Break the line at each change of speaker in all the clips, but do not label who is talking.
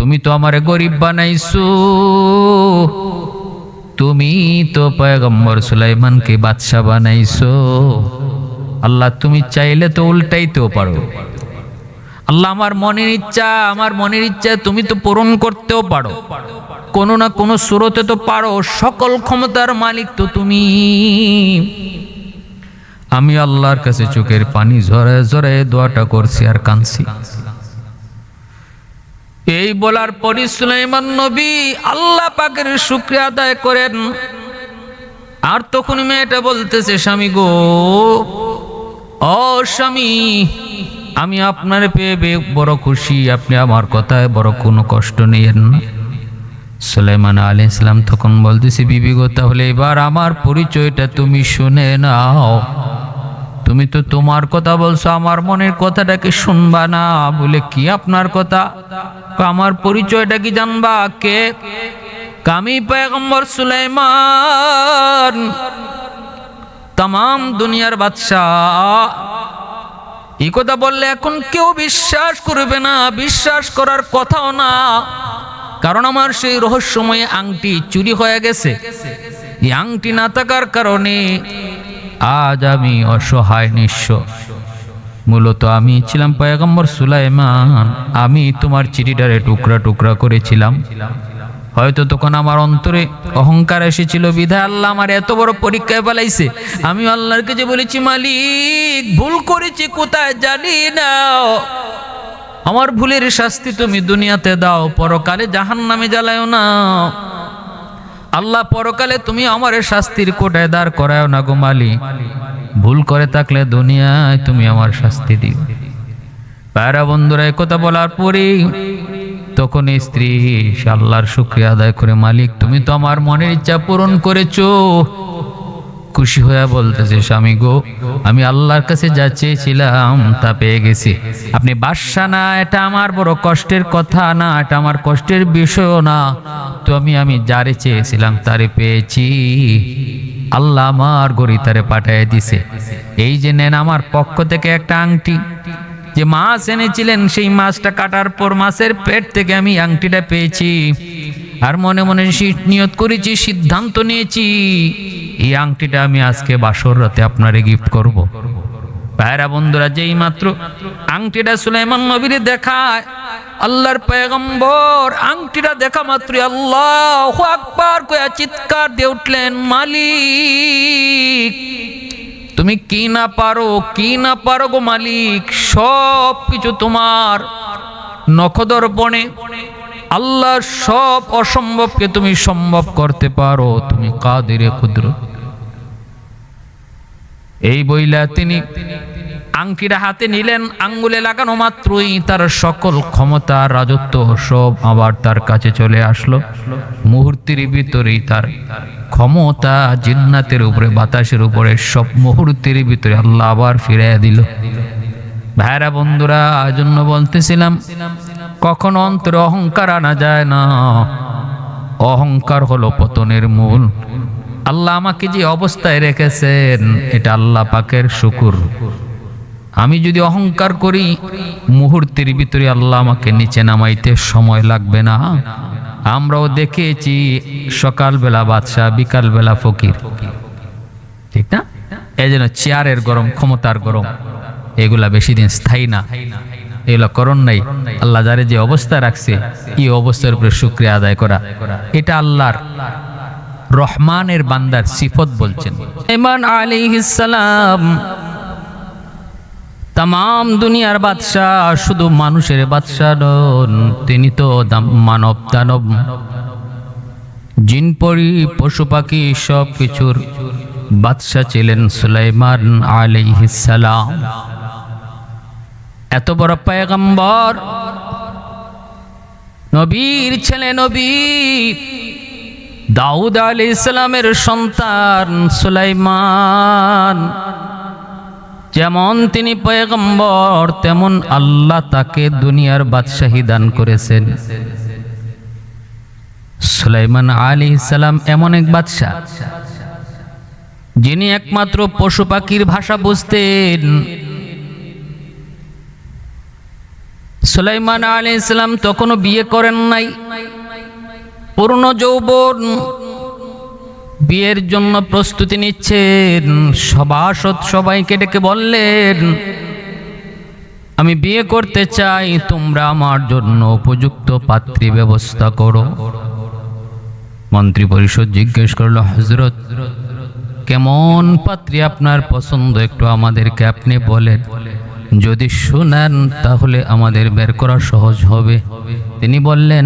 তুমি তো আমারে গরিব বানাইছো, তুমি তো পয়গম্বর সুলাইমানকে বাদশা বানাইছো। আল্লাহ তুমি চাইলে তো উল্টাইতেও পারো। আল্লাহ আমার মনের ইচ্ছা তুমি তো পূরণ করতেও পারো, কোনো না কোনো সুরতে তো পারো। সকল ক্ষমতার মালিক তো তুমি। আমি আল্লাহর কাছে চোখের পানি ঝরায় ঝরায় দোয়াটা করছি আর কাঁদছি। এই বলার পরই সুলাইমান নবী আল্লাহ পাকের শুকরিয়া আদায় করেন। আর তখন মেয়েটা বলতেছে, স্বামী গো, ও স্বামী, আমি আপনার পেয়ে বড় খুশি, আপনি আমার কথায় বড় কোনো কষ্ট নেন না। সুলাইমান আলাইহিস সালাম তখন বলতেছে, বিবি গো, তাহলে এবার আমার পরিচয়টা তুমি শুনে নাও। তুমি তো তোমার কথা বলছো, আমার মনের কথাটাকে শুনবা না। বলে কি আপনার কথা? আমার পরিচয়টা কি জানবা? কে? আমি পয়গম্বর সুলাইমান, তাম দুনিয়ার বাদশাহ। এই কথা বললে এখন কেউ বিশ্বাস করবে না, বিশ্বাস করার কথাও না, কারণ আমার সেই রহস্যময় আংটি চুরি হয়ে গেছে। এই আংটি না থাকার কারণে আজ আমি অসহায় নিঃস্ব। মূলত আমি ছিলাম পয়গম্বর সুলাইমান, আমি তোমার চিঠিটারে টুকরা টুকরা করেছিলাম। হয়তো তখন আমার অন্তরে অহংকার এসেছিল, বিধায় আল্লাহ আমার এত বড় পরীক্ষায় ফেলাইছে। আমি আল্লাহর কাছে বলেছি, মালিক ভুল করেছি, কোথায় জানি না, আমার ভুলের শাস্তি তুমি দুনিয়াতে দাও, পরকালে জাহান্নামে জ্বালায়ও না। আল্লাহ পরকালে তুমি আমার শাস্তির কোটায় দাঁড় করায়ও না গো মালিক। ভুল করে থাকলে দুনিয়ায় তুমি আমার শাস্তি দিও। পায়রা বন্ধুরা, কথা বলার পরে তখন স্ত্রী আল্লাহর শুকরিয়া আদায় করে, মালিক তুমি তো আমার মনের ইচ্ছা পূরণ করেছো। খুশি হয়ে বলতেছে, স্বামী গো, আমি আল্লাহর কাছে যা চেয়েছিলাম তা পেয়ে গেছি। আপনি বাদশা না, এটা আমার বড় কষ্টের কথা না, এটা আমার কষ্টের বিষয়ও না। তো আমি যারে চেয়েছিলাম তারে পেয়েছি। আল্লাহ আমার গড়ি তারে পাঠিয়ে দিছে। এই যে নেন আমার পক্ষ থেকে একটা আংটি। যে মাছ এনেছিলেন, সেই মাছটা কাটার পর মাছের পেট থেকে আমি আংটিটা পেয়েছি। আর মনে মনে নিয়ত করেছি, সিদ্ধান্ত নিয়েছি, এই আংটিটা আমি আজকে বাসর রাতে আপনারে গিফট করব। ভাইরা বন্ধুরা, যেই মাত্র আংটিটা সুলাইমান নবীরে দেখায়, আল্লাহর পয়গম্বর আংটিটা দেখা মাত্র আল্লাহু আকবার কইয়া চিৎকার দিয়ে উঠলেন, মালিক তুমি কি না পারো গো মালিক, সব কিছু তোমার নখদর্পণে। আল্লাহর সব অসম্ভবকে তুমি সম্ভব করতে পারো, তুমি কাদিরে কুদরত। এই বইলা তিনি আংটিটা হাতে নিলেন, আঙ্গুলে লাগানো মাত্রই তার সকল ক্ষমতা, রাজত্ব সব আবার তার কাছে চলে আসলো। মুহূর্তের ভিতরেই তার ক্ষমতা জিন্নাতের উপরে, বাতাসের উপরে, সব মুহূর্তের ভিতরে আল্লাহ আবার ফিরিয়ে দিল। ভাইরা বন্ধুরা, জন্য বলতেছিলাম, কখনো অন্তরে অহংকার আনা যায় না। অহংকার হলো পতনের মূল। আল্লাহ আমাকে যে অবস্থায় রেখেছেন, এটা আল্লাহ পাকের শুকর। আমি যদি অহংকার করি, মুহূর্তের ভিতরে আল্লাহ আমাকে নিচে নামাইতে সময় লাগবে না। আমরাও দেখেছি, সকালবেলা বাদশা, বিকালবেলা ফকির, ঠিক না? এই জন্য চেয়ারের গরম, ক্ষমতার গরম, এগুলা বেশি দিন স্থায়ী না। এগুলা করণ নাই। আল্লাহ যারে যে অবস্থা রাখছে, এই অবস্থার উপরে শুকরিয়া আদায় করা, এটা আল্লাহর রহমানের বান্দার সিফত বলছেন। সুলাইমান আলাইহিস সালাম তাম দুনিয়ার বাদশাহ, শুধু মানুষের বাদশাহ নন, তিনি তো মানব দানব, জিন পরি, পশু পাখি সব কিছুর বাদশাহ ছিলেন সুলাইমান আলাইহিস সালাম। এত বড় পয়গম্বর, নবীর ছেলে, নবী দাউদ আলাইহিস সালামের সন্তান সুলাইমান। যেমন তিনি পয়গম্বর, তেমন আল্লাহ তাকে দুনিয়ার বাদশাহী দান করেছেন। সুলাইমান আলাইহিস সালাম এমন এক বাদশাহ, যিনি একমাত্র পশু পাখির ভাষা বুঝতেন। সুলাইমান আলাইহিস সালাম তখনও বিয়ে করেন নাই, পূর্ণ যৌবন, বিয়ের জন্য প্রস্তুতি নিচ্ছেন। সভাসদ সবাইকে ডেকে বললেন, আমি বিয়ে করতে চাই, তোমরা আমার জন্য উপযুক্ত পাত্রী ব্যবস্থা করো। মন্ত্রী পরিষদ জিজ্ঞেস করলো, হযরত, কেমন পাত্রী আপনার পছন্দ একটু আমাদেরকে আপনি বলেন, যদি শুনেন তাহলে আমাদের বের করা সহজ হবে। তিনি বললেন,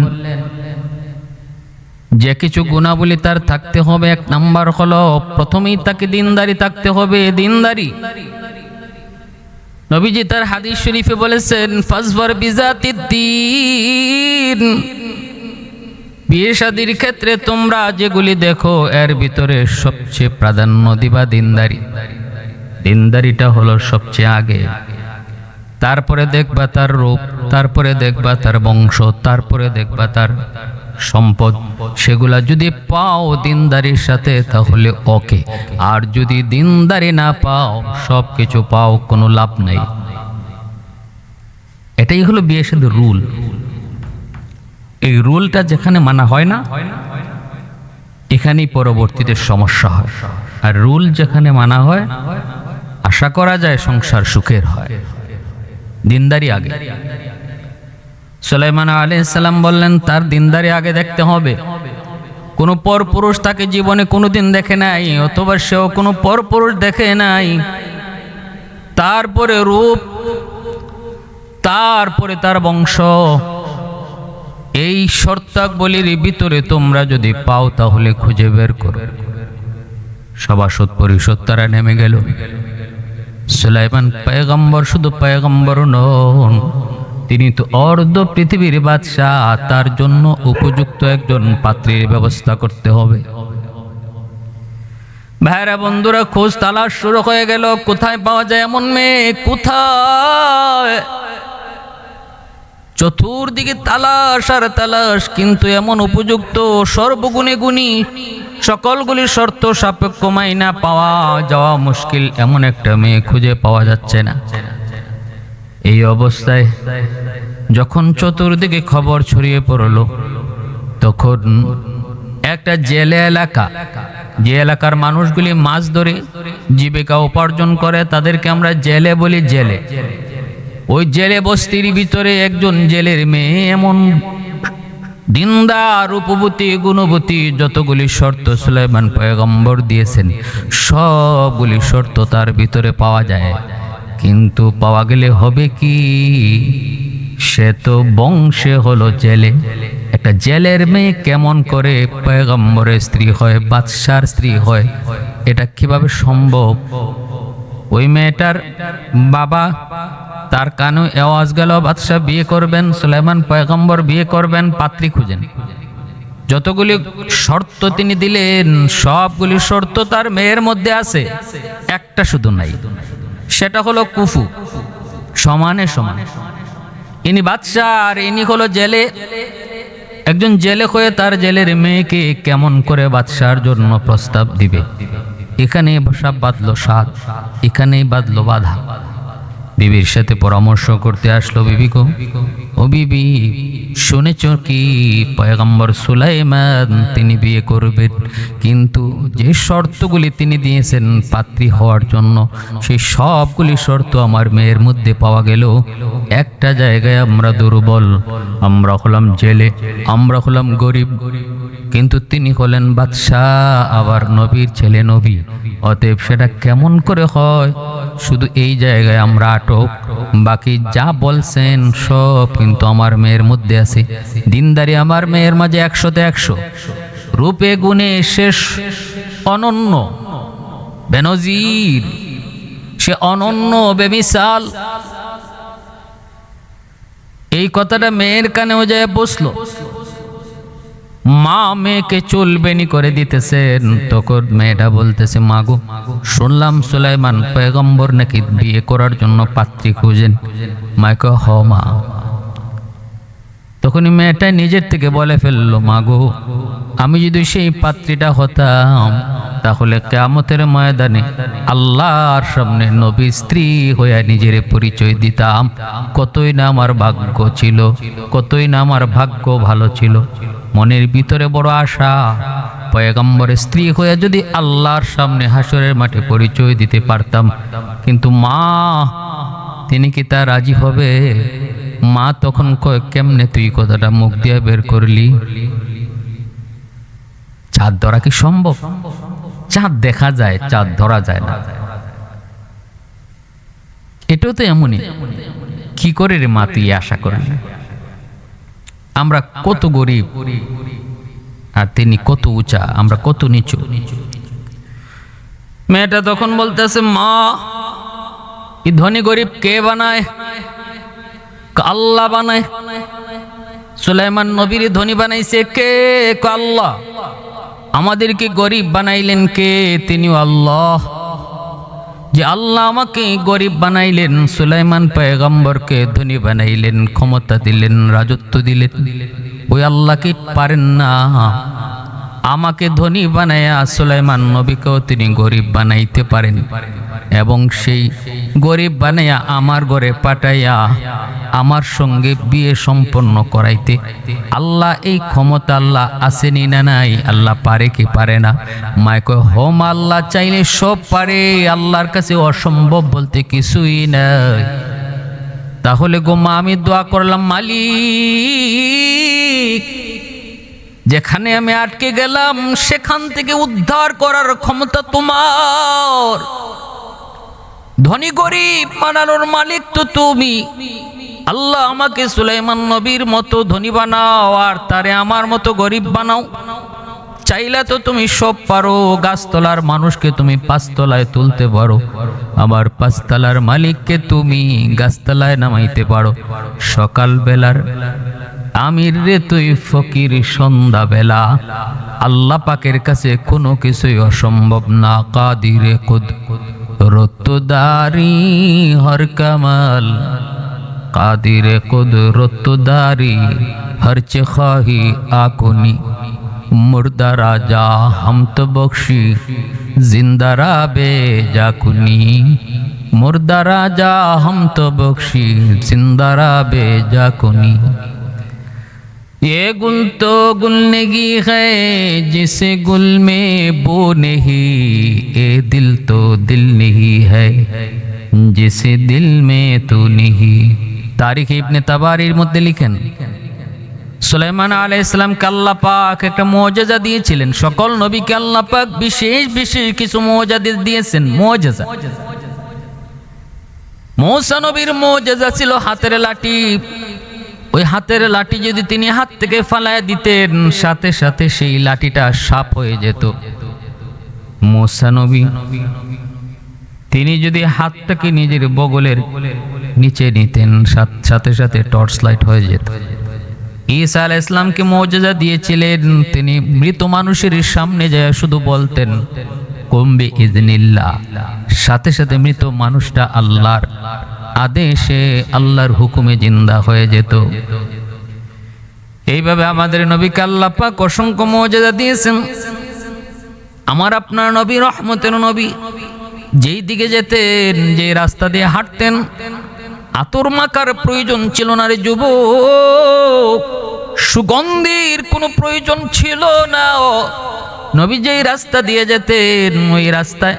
যে কিছু গুণাবলী তার থাকতে হবে, এক নাম্বার হলো প্রথমেই তাকে দিনদারি থাকতে হবে। দিনদারি, নবীজি তার হাদিস শরীফে বলেছেন, ফাজফার বিজাতিদ দ্বীন, বিয়ে শাদীর ক্ষেত্রে তোমরা যেগুলি দেখো এর ভিতরে সবচেয়ে প্রাধান্য দিবা দিনদারি। দিনদারিটা হলো সবচেয়ে আগে, তারপরে দেখবা তার রূপ, তারপরে দেখবা তার বংশ, তারপরে দেখবা তার সম্পদ। সেগুলা যদি পাও দিনদারির সাথে তাহলে ওকে, আর যদি দিনদারি না পাও, সব কিছু পাও, কোনো লাভ নাই। এটাই হলো বিয়ে শাদীর রুল। এই রুলটা যেখানে মানা হয় না, এখানেই পরবর্তীতে সমস্যা হয়। আর রুল যেখানে মানা হয়, আশা করা যায় সংসার সুখের হয়। দিনদারি আগে। সুলাইমান আলাইহিস সালাম বললেন, তার দিনদারি আগে দেখতে হবে। কোনো পরপুরুষ তাকে জীবনে কোনোদিন দেখে নাই, অথবা সেও কোনো পরপুরুষ দেখে নাই। তারপরে রূপ, তারপরে তার বংশ। এই শর্তাবলীর ভিতরে তোমরা যদি পাও তাহলে খুঁজে বের করো। সভাসদ পরিষদ তারা নেমে গেল। সুলাইমান পয়গম্বর শুধু পয়গম্বর নন, তিনি তো অর্ধ পৃথিবীর বাদশাহ। তার জন্য উপযুক্ত একজন পাত্রীর ব্যবস্থা করতে হবে। ভাইরা বন্ধুরা, খোঁজ তালাশ শুরু হয়ে গেল। কোথায় পাওয়া যায় এমন মেয়ে, কোথায়? চতুর্দিকে তালাশ আর তালাশ, কিন্তু এমন উপযুক্ত, সর্বগুণে গুণী, সকলগুলি শর্ত সাপেক্ষ মাইনা পাওয়া যাওয়া মুশকিল, এমন একটা মেয়ে খুঁজে পাওয়া যাচ্ছে না। এই অবস্থায় যখন চতুর্দিকে খবর ছড়িয়ে পড়ল, তখন একটা জেলে এলাকা, যে এলাকার মানুষগুলি মাছ ধরে জীবিকা উপার্জন করে, তাদেরকে আমরা জেলে বলি। জেলে, ওই জেলে বস্তির ভিতরে একজন জেলের মেয়ে, এমন দিনদার, রূপবতী, গুণবতী, যতগুলি শর্ত সুলাইমান পয়গম্বর দিয়েছেন সবগুলি শর্ত তার ভিতরে পাওয়া যায়। কিন্তু পাওয়া গেলে হবে কি, সে তো বংশে হলো জেলে। একটা জেলের মেয়ে কেমন করে পয়গম্বরের স্ত্রী হয়, বাদশার স্ত্রী হয়? এটা কিভাবে সম্ভব? ওই মেয়েটার বাবা, তার কানে আওয়াজ গেল বাদশা বিয়ে করবেন, সুলাইমান পয়গম্বর বিয়ে করবেন, পাত্রী খুঁজেন। যতগুলি শর্ত তিনি দিলেন সবগুলি শর্ত তার মেয়ের মধ্যে আছে, একটা শুধু নাই, সেটা হলো কুফু, সমানে সমান। ইনি বাদশা আর ইনি হলো জেলে। একজন জেলে হয়ে তার জেলের মেয়েকে কেমন করে বাদশার জন্য প্রস্তাব দিবে? এখানে সব বাঁধলো সাদ, এখানেই বাঁধলো বাধা। বিবির সাথে পরামর্শ করতে আসলো। বিবি গো, ও বিবি, শুনেছ কি পয়গম্বর সুলাইমান তিনি বিয়ে করবেন, কিন্তু যে শর্তগুলি তিনি দিয়েছেন পাত্রী হওয়ার জন্য, সেই সবগুলি শর্ত আমার মেয়ের মধ্যে পাওয়া গেল। একটা জায়গায় আমরা দুর্বল, আমরা হলাম জেলে, আমরা হলাম গরিব, কিন্তু তিনি হলেন বাদশাহ, আবার নবীর ছেলে নবী। অতএব সেটা কেমন করে হয়? শুধু এই জায়গায় আমরা আটক, বাকি যা বলছেন সব কিন্তু আমার মেয়ের মধ্যে আছে। দিনদারি আমার মেয়ের মাঝে 100তে 100, রূপে গুণে শেষ, অনন্য, বেনজির, সে অনন্য, বেমিসাল। এই কথাটা মেয়ের কানেও যায় বসলো। মা মেয়েকে চুল বেনি করে দিতেছেন, তখন মেয়েটা বলতেছে, মাগো, শুনলাম সুলাইমান পয়গম্বর নাকি বিয়ে করার জন্য পাত্রী খুঁজেন। মাকে হ মা। তখনই মেয়েটা নিজের থেকে বলে ফেললো, মাগো, আমি যদি সেই পাত্রীটা হতাম তাহলে কিয়ামতের ময়দানে আল্লাহর সামনে নবী স্ত্রী হয়ে নিজের পরিচয় দিতাম। কতই না আমার ভাগ্য ছিল, কতই না আমার ভাগ্য ভালো ছিল। মনের ভিতরে বড় আশা, পয়গম্বরের স্ত্রী হয়ে যদি আল্লাহর সামনে হাসরের মাঠে পরিচয় দিতে পারতাম। কিন্তু মা, তিনি কি তা রাজি হবে? মা তখন কয়, কেমনে তুই কথাটা মুখ দিয়ে বের করলি? চাঁদ ধরা কি সম্ভব? চাঁদ দেখা যায়, চাঁদ ধরা যায় না। এটাও তো এমনই। কি করে রে মা তুই আশা করলি? আমরা কত গরিব আর তিনি কত উঁচা, আমরা কত নিচু। মেয়েটা তখন বলতেছে, মা, এই ধনী গরিব কে বানায়? আল্লাহ বানায়। সুলাইমান নবীর ধনী বানাইছে কে? আল্লাহ। আমাদেরকে গরিব বানাইলেন কে? তিনিও আল্লাহ। যে আল্লাহ আমাকে গরিব বানাইলেন, সুলাইমান পয়গম্বরকে ধনী বানাইলেন, ক্ষমতা দিলেন, রাজত্ব দিলেন, ওই আল্লাহ কি পারেন না আমাকে ধনী বানাইয়া সুলাইমান নবীকেও তিনি গরিব বানাইতে পারেন? এবং সেই গরিব বানাইয়া আমার ঘরে পাঠাইয়া আমার সঙ্গে বিয়ে সম্পন্ন করাইতে আল্লাহ এই ক্ষমতা আল্লাহ আসেনি না নাই? আল্লাহ পারে কি পারে না? মায় কয়, হোম আল্লাহ চাইলে সব পারে, আল্লাহর কাছে অসম্ভব বলতে কিছুই নাই। তাহলে গো মা, আমি দোয়া করলাম, মালিক, যেখানে আমি আটকে গেলাম সেখান থেকে উদ্ধার করার ক্ষমতা তোমার। ধনী গরিব বানানোর মালিক তো তুমি। আল্লাহ আমাকে সুলাইমান নবীর মতো ধনী বানাও আর তারে আমার মতো গরিব বানাও। চাইলে তো তুমি সব পারো। গাছতলার মানুষকে তুমি পাঁচতলায় তুলতে পারো, আমার পাঁচতলার মালিককে তুমি গাছতলায় নামাইতে পারো। সকাল বেলার আমির রে তুই ফকির সন্ধ্যা বেলা, আল্লাহ পাকের কাছে কোনো কিছুই অসম্ভব না। কাদিরে কুদ রত্তদারি হর কামাল, কাদিরে কুদ রত্তদারি হর চে খাহি আকুনি, মুর্দা রাজা হাম তো বখশি জিন্দা রাবে জাকুনি, মুর্দা রাজা হাম তো বখশি জিন্দা রাবে জাকুনি। ये गुल तो गुल नहीं है जिसे गुल में बो नहीं, ये दिल तो दिल नहीं है जिसे दिल में तू नहीं। तारीख इब्ने तबारीर মধ্যে লিখেন, সুলাইমান আলাইহিস সালামকে আল্লাহ পাক একটা মুজিজা দিয়েছিলেন। সকল নবীকে আল্লাহ পাক বিশেষ বিশেষ কিছু মুজিজা দিয়েছেন। মুজিজা, মূসা নবীর মুজিজা ছিল হাতের লাঠি। ওই হাতের লাঠি যদি তিনি হাত থেকে ফালায় দিতেন, সাথে সাথে সেই লাঠিটা সাপ হয়ে যেত। মূসা নবী তিনি যদি হাতটাকে নিজের বগলের নিচে নিতেন, সাথে সাথে টর্চ লাইট হয়ে যেত। ঈসা আলাইহিস সালামকে মুজিজা দিয়েছিলেন, তিনি মৃত মানুষের সামনে যায় শুধু বলতেন কুম বিইজনিল্লাহ, সাথে সাথে মৃত মানুষটা আল্লাহর আদেশে, আল্লাহর হুকুমে জিন্দা হয়ে যেত। এইভাবে আমাদের নবীকে আল্লাহ পাক অসংখ্য মুজিজা দিয়েছেন। আমার আপনার নবী রহমতের নবী, যেই দিকে যেতেন, যে রাস্তা দিয়ে হাঁটতেন, আতর মাখার প্রয়োজন ছিল না রে যুবক, সুগন্ধির কোনো প্রয়োজন ছিল না। নবী যেই রাস্তা দিয়ে যেতেন, ওই রাস্তায়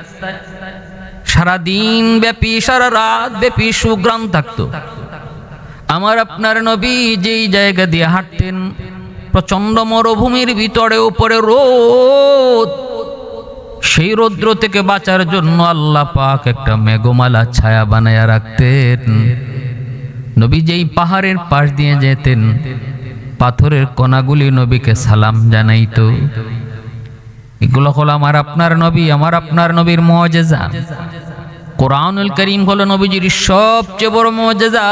সারা দিন ব্যাপী, সারা রাত ব্যাপী সুগ্রাম থাকতো। আমার আপনার নবী যেই জায়গা দিয়ে হাঁটতেন, প্রচন্ড মরুভূমির ভিতরে উপরে রোদ, সেই রৌদ্র থেকে বাঁচার জন্য আল্লাহ পাক একটা মেঘমালা ছায়া বানায়া রাখতেন। নবী যেই পাহাড়ের পাশ দিয়ে যেতেন, পাথরের কণাগুলি নবীকে সালাম জানাইতো। এগুলো হলো আমার আপনার নবী, আমার আপনার নবীর মুজিজা। কোরআনুল কারীম হলো নবীজির সবচেয়ে বড় মুজিজা।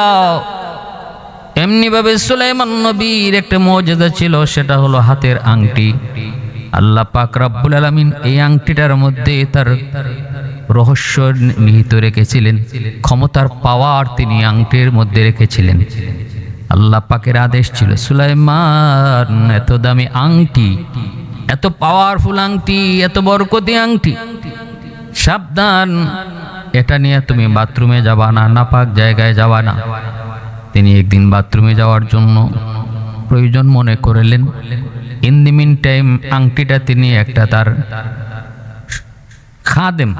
এমনি ভাবে সুলাইমান নবীর একটা মুজিজা ছিল, সেটা হলো হাতের আংটি। আল্লাহ পাক রব্বুল আলামিন এই আংটিটার মধ্যে তার রহস্য নিহিত রেখেছিলেন, ক্ষমতার পাওয়ার তিনি আংটির মধ্যে রেখেছিলেন। আল্লাহ পাকের আদেশ ছিল, সুলাইমান এত দামি আংটি এত পাওয়ারফুল আংটি, এত বরকতি আংটি, সাবধান, এটা নিয়ে তুমি বাথরুমে যাবা না, নাপাক জায়গায় যাবা না। তিনি একদিন বাথরুমে যাওয়ার জন্য প্রয়োজন মনে করলেন। ইন দি মিন টাইম আংটিটা তিনি একটা তার খাদেম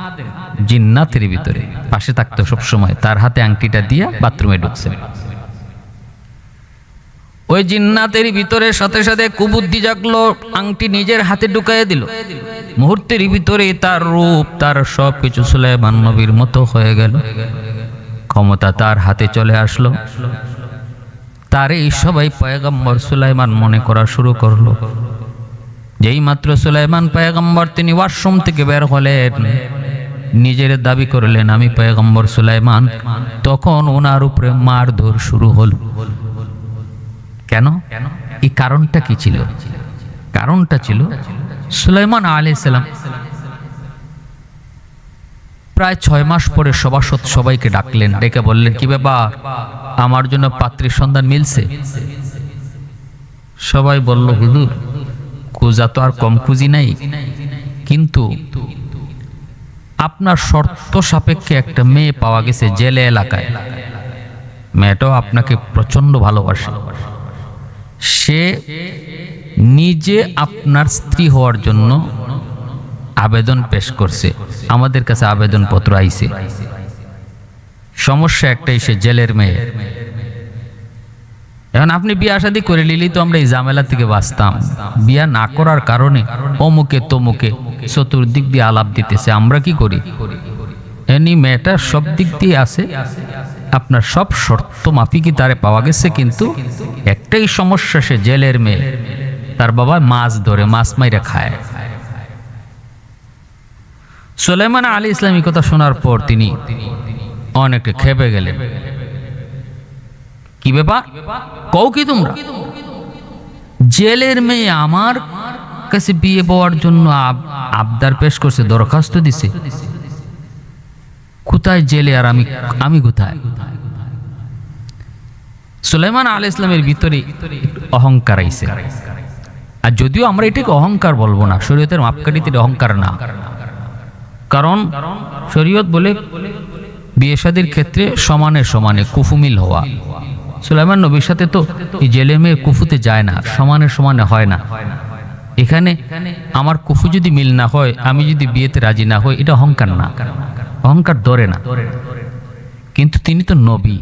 জিন্নাতের ভিতরে পাশে থাকতো সবসময়, তার হাতে আংটিটা দিয়ে বাথরুমে ঢুকছে। ওই জিন্নাতের ভিতরে সাথে সাথে কুবুদ্ধি জাগলো, আংটি নিজের হাতে ঢুকাইয়া দিল। মুহূর্তের ভিতরে তার রূপ, তার সবকিছু সুলাইমান নবীর মতো হয়ে গেল। ক্ষমতা তার হাতে চলে আসলো। তার এই সবাই পয়গম্বর সুলাইমান মনে করা শুরু করলো। যেই মাত্র সুলাইমান পয়গম্বর তিনি ওয়াশরুম থেকে বের হলেন, নিজের দাবি করলেন আমি পয়গম্বর সুলাইমান, তখন ওনার উপরে মারধর শুরু হলো। কেন? এই কারণটা কি ছিল? কারণটা ছিল সুলাইমান আলাইহিস সালাম প্রায় 6 মাস পরে সভাসদ সবাইকে ডাকলেন, ডেকে বললেন কি ব্যাপার, আমার জন্য পাত্রীর সন্ধান মিলছে? সবাই বলল হুজুর খুঁজা তো আর কম খুঁজি নাই, কিন্তু আপনার শর্ত সাপেক্ষে একটা মেয়ে পাওয়া গেছে জেলে এলাকায়, মেয়েটাও আপনাকে প্রচন্ড ভালোবাসে, সে নিজে আপনার স্ত্রী হওয়ার জন্য আবেদন পেশ করছে, আমাদের কাছে আবেদনপত্র আইছে। সমস্যা একটাই, সে জেলের মেয়ে। এখন আপনি বিয়া শাদী করে নিলেই তো আমরা এই ঝামেলা থেকে বাঁচতাম। বিয়া না করার কারণে অমুকে তমুকে চতুর্দিক দিয়ে আলাপ দিতেছে, আমরা কি করি? এনি মেয়েটা সব দিক দিয়ে আছে, আপনার সব শর্ত মাফিকই তারে পাওয়া গেছে, কিন্তু একটাই সমস্যা, সে জেলের মেয়ে, তার বাবা মাছ ধরে, মাছ মাইরা খায়। সুলাইমান আলাইহিস সালাম এই কথা শোনার পর তিনি অনেকটা খেপে গেলেন। কি ব্যাপার, কও কি তোমরা? জেলের মেয়ে আমার কাছে বিয়ে পাওয়ার জন্য আবদার পেশ করছে, দরখাস্ত দিছে, কোথায় জেলে আর আমি কোথায়? সুলাইমান আলাইহিস সালামের ভিতরে অহংকার আইছে। আর যদিও আমরা এটাকে অহংকার বলবো না, শরীয়তের মাপকাঠিতে অহংকার না, কারণ শরীয়ত বলে বিয়ে শাদীর ক্ষেত্রে সমানে সমানে কুফুমিল হওয়া। সুলাইমান নবীর সাথে তো এই জেলে মেয়ে কুফুতে যায় না, সমানে সমানে হয় না। এখানে আমার কুফু যদি মিল না হয়, আমি যদি বিয়েতে রাজি না হই, এটা অহংকার না, অহংকার ধরে না। কিন্তু তিনি তো নবী,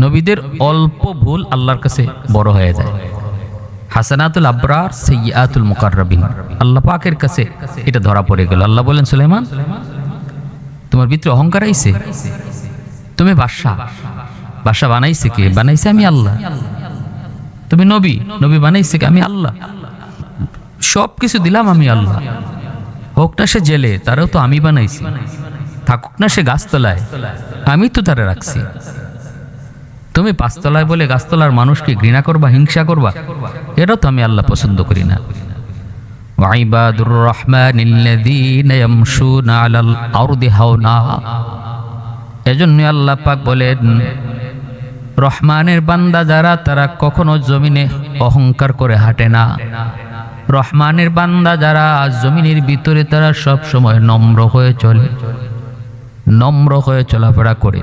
নবীদের অল্প ভুল আল্লাহর কাছে বড় হয়ে যায়। হাসানাতুল আবরার সাইয়্যাতুল মুকাররাবিন, আল্লাহ পাকের কাছে এটা ধরা পড়ে গেল। আল্লাহ বলেন সুলাইমান তোমার ভিতরে অহংকার আইছে, তুমি বাদশাহ, বাদশাহ বানাইছে কে? বানাইছে আমি আল্লাহ। তুমি নবী, নবী বানাইছে কে? আমি আল্লাহ। সব কিছু দিলাম আমি আল্লাহ। হোক না সে জেলে, তারাও তো আমি বানাইছি। থাকুক না সে গাছতলায়, আমি তো তারা রাখছি। তুমি পাঁচতলায় বলে গাছতলার মানুষকে ঘৃণা করবা, হিংসা করবা, এটাও তো আমি আল্লাহ পছন্দ করি না। ওয়াইবাদুর রহমানিল্লাযীনা ইয়ামশুনা আলাল আরদি হাওনা, এজন্য আল্লাহ পাক বলেন রহমানের বান্দা যারা, তারা কখনো জমিনে অহংকার করে হাঁটে না। রহমানের বান্দা যারা জমিনের ভিতরে, তারা সব সময় নম্র হয়ে চলে, নম্র হয়ে চলাফেরা করে,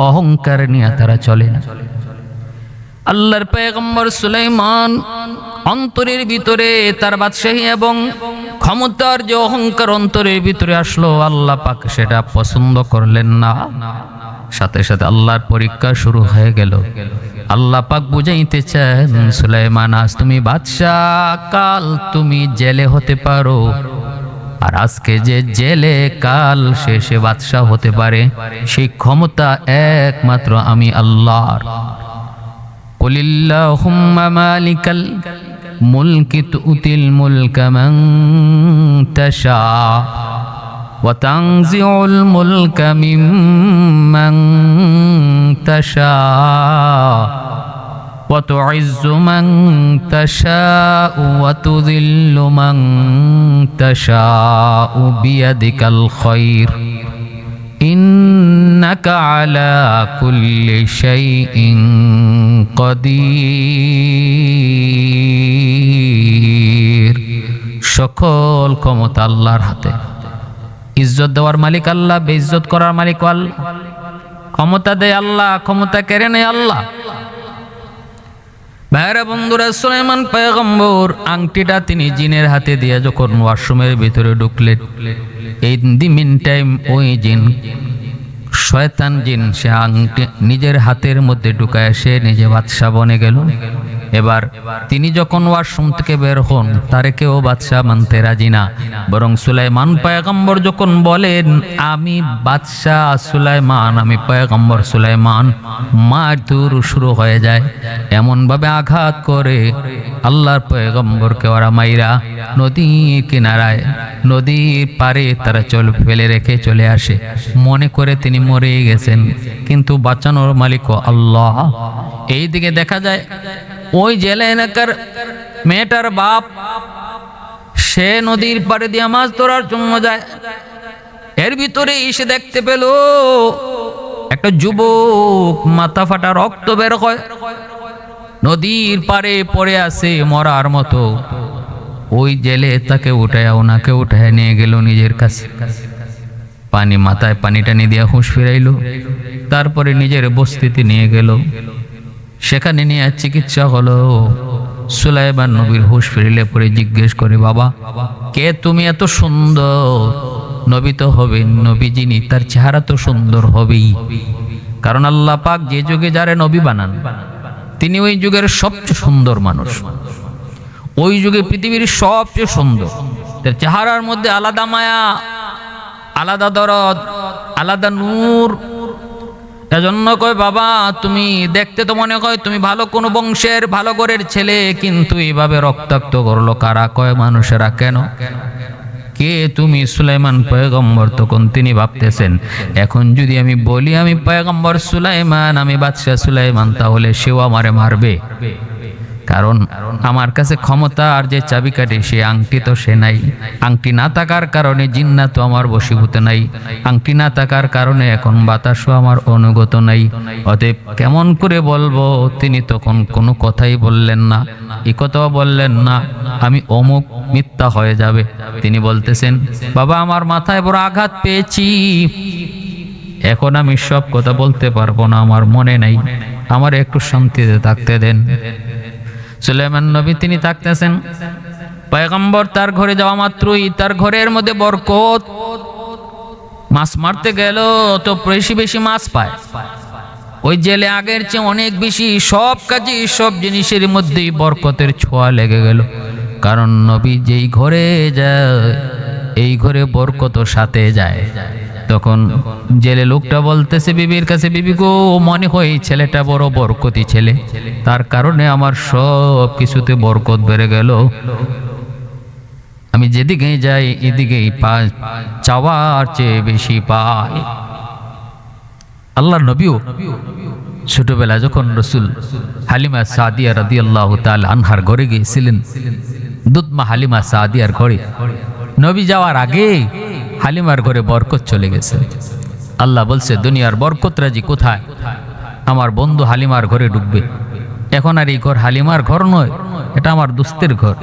অহংকার নিয়ে তারা চলে না। আল্লাহর পয়গম্বর সুলাইমান অন্তরের ভিতরে তার বাদশাহী এবং ক্ষমতার যে অহংকার অন্তরের ভিতরে আসলো, আল্লাহ পাক সেটা পছন্দ করলেন না। সাথে সাথে আল্লাহর পরীক্ষা শুরু হয়ে গেল। আল্লাহ পাক বুঝাইতে চান সুলাইমান আজ তুমি বাদশাহ, কাল তুমি জেলে হতে পারো, আর আজকে যে জেলে কাল শেষে বাদশাহ হতে পারে, সেই ক্ষমতা একমাত্র আমি আল্লাহর। কুলিল্লাহুম্মা মালিকাল মুলকি তুতিল মুলকা মান তাশা ওয়া তানজিউল মুলকা মিম্মান তাশা ওয়া তুইজ্জু মান তাশাউ ওয়া তুযিল্লু মান তাশাউ বিয়াদিকাল খায়র ইন্নাকা আলা কুল্লি শাইইন কাদির। সকল ক্ষমতা আল্লাহর হাতে। ইজ্জত দেওয়ার মালিক আল্লাহ, বেইজ্জত করার মালিক আল্লাহ। ক্ষমতা দেয় আল্লাহ, ক্ষমতা কেড়ে নেয় আল্লাহ। ভাইরা বন্ধুরা, সুলাইমান পয়গম্বর আংটিটা তিনি জিনের হাতে দিয়ে যখন ওয়াশরুমের ভিতরে ঢুকলেন, এই দি মিন টাইম ওই জিন, শয়তান জিন, সে আংটি নিজের হাতের মধ্যে ঢুকায় সে নিজে বাদশা বনে গেল। এবার তিনি যখন ওয়াশরুম থেকে বের হন, তারে কেউ বাদশা মানতে রাজি না, বরং সুলাইমান পয়গম্বর যখন বলেন আমি বাদশা সুলাইমান, আমি পয়গম্বর সুলাইমান, মারধর শুরু হয়ে যায়। এমন ভাবে আঘাত করে আল্লাহর পয়গম্বরকে ওরা মাইরা নদীর কিনারায়, নদীর পারে তারা ফেলে রেখে চলে আসে, মনে করে তিনি মরে গেছেন, কিন্তু বাঁচানোর মালিক আল্লাহ। এইদিকে দেখা যায় ওই জেলে এলাকার মেয়েটার বাপ, সে নদীর পাড়ে দিয়ে মাছ ধরার জন্য যায়। এর ভিতরে এসে দেখতে পেল একটা যুবক, মাথা ফাটা, রক্ত বের হয়, নদীর পাড়ে পড়ে আছে মরার মতো। ওই জেলে তাকে উঠায়, ওনাকে উঠায় নিয়ে গেল নিজের কাছে। পানি মাথায় পানি টানি দিয়ে হুঁশ ফিরাইল, তারপরে নিজের বস্তিতে নিয়ে গেল। সেখানে নিয়ে চিকিৎসা হলো। সুলাইমান নবীর হুঁশ ফিরিলে পরে জিজ্ঞেস করে, বাবা কে তুমি? এত সুন্দর নবী তো হবেন, নবী যিনি তার চেহারা তো সুন্দর হবেই, কারণ আল্লাহ পাক যে যুগে যারে নবী বানান তিনি ওই যুগের সবচেয়ে সুন্দর মানুষ। ওই যুগে পৃথিবীর সবচেয়ে সুন্দর, তার চেহারার মধ্যে আলাদা মায়া, আলাদা দরদ, আলাদা নূর। এজন্য কয়, বাবা তুমি দেখতে তো মনে হয় তুমি ভালো কোনো বংশের, ভালো ঘরের ছেলে, কিন্তু এইভাবে রক্তাক্ত করলো কারা? কয় মানুষেরা। কেন? কে তুমি? সুলাইমান পয়গম্বর। তখন তিনি ভাবতেছেন, এখন যদি আমি বলি আমি পয়গম্বর সুলাইমান, আমি বাদশাহ সুলাইমান, তাহলে সেও আমারে মারবে, কারণ আমার কাছে ক্ষমতা আর যে চাবিকাঠি, সে আংটি তো সে নাই। আংটি না থাকার কারণে জিন্নাত তো আমার বশীভূত নাই, আংটি না থাকার কারণে এখন বাতাসও আমার অনুগত নাই। অতএব কেমন করে বলবো? তিনি তখন কোনো কথাই বললেন না, এই কথাও বললেন না আমি অমুক, মিথ্যা হয়ে যাবে। তিনি বলতেছেন, বাবা আমার মাথায় বড় আঘাত পেয়েছি, এখন আমি সব কথা বলতে পারবো না, আমার মনে নাই, আমার একটু শান্তিতে থাকতে দেন। সুলাইমান নবী তিনি থাকতেছেন। পয়গম্বর তার ঘরে যাওয়া মাত্রই তার ঘরের মধ্যে বরকত। মাছ মারতে গেল তো বেশি বেশি মাছ পায়। ওই জেলে আগের চেয়ে অনেক বেশি, সব কাজে সব জিনিসের মধ্যেই বরকতের ছোঁয়া লেগে গেল, কারণ নবী যেই ঘরে যায় এই ঘরে বরকত সাথে যায়। তখন জেলে লোকটা বলতেছে বিবির কাছে, বিবি গো, মনে হয় ছেলেটা বড় বরকতি ছেলে, তার কারণে আমার সব কিছুতে বরকত বেড়ে গেল, আমি যেদিকেই যাই এদিকেই চাওয়ার চেয়ে বেশি পাই। আল্লাহর নবীও ছোটবেলা যখন রসুল হালিমা সাদিয়া রাদিয়াল্লাহু তাআলা আনহার ঘরে গিয়েছিলেন, দুধমা হালিমা সাদিয়ার ঘরে, নবী যাওয়ার আগে হালিমার ঘরে বরকত চলে গেছে। আল্লাহ বলছে, দুনিয়ার বরকত রাজি কোথায়? আমার বন্ধু হালিমার ঘরে ঢুকবে। এখন আর এই ঘর হালিমার ঘর নয়, এটা আমার দোস্তের ঘর,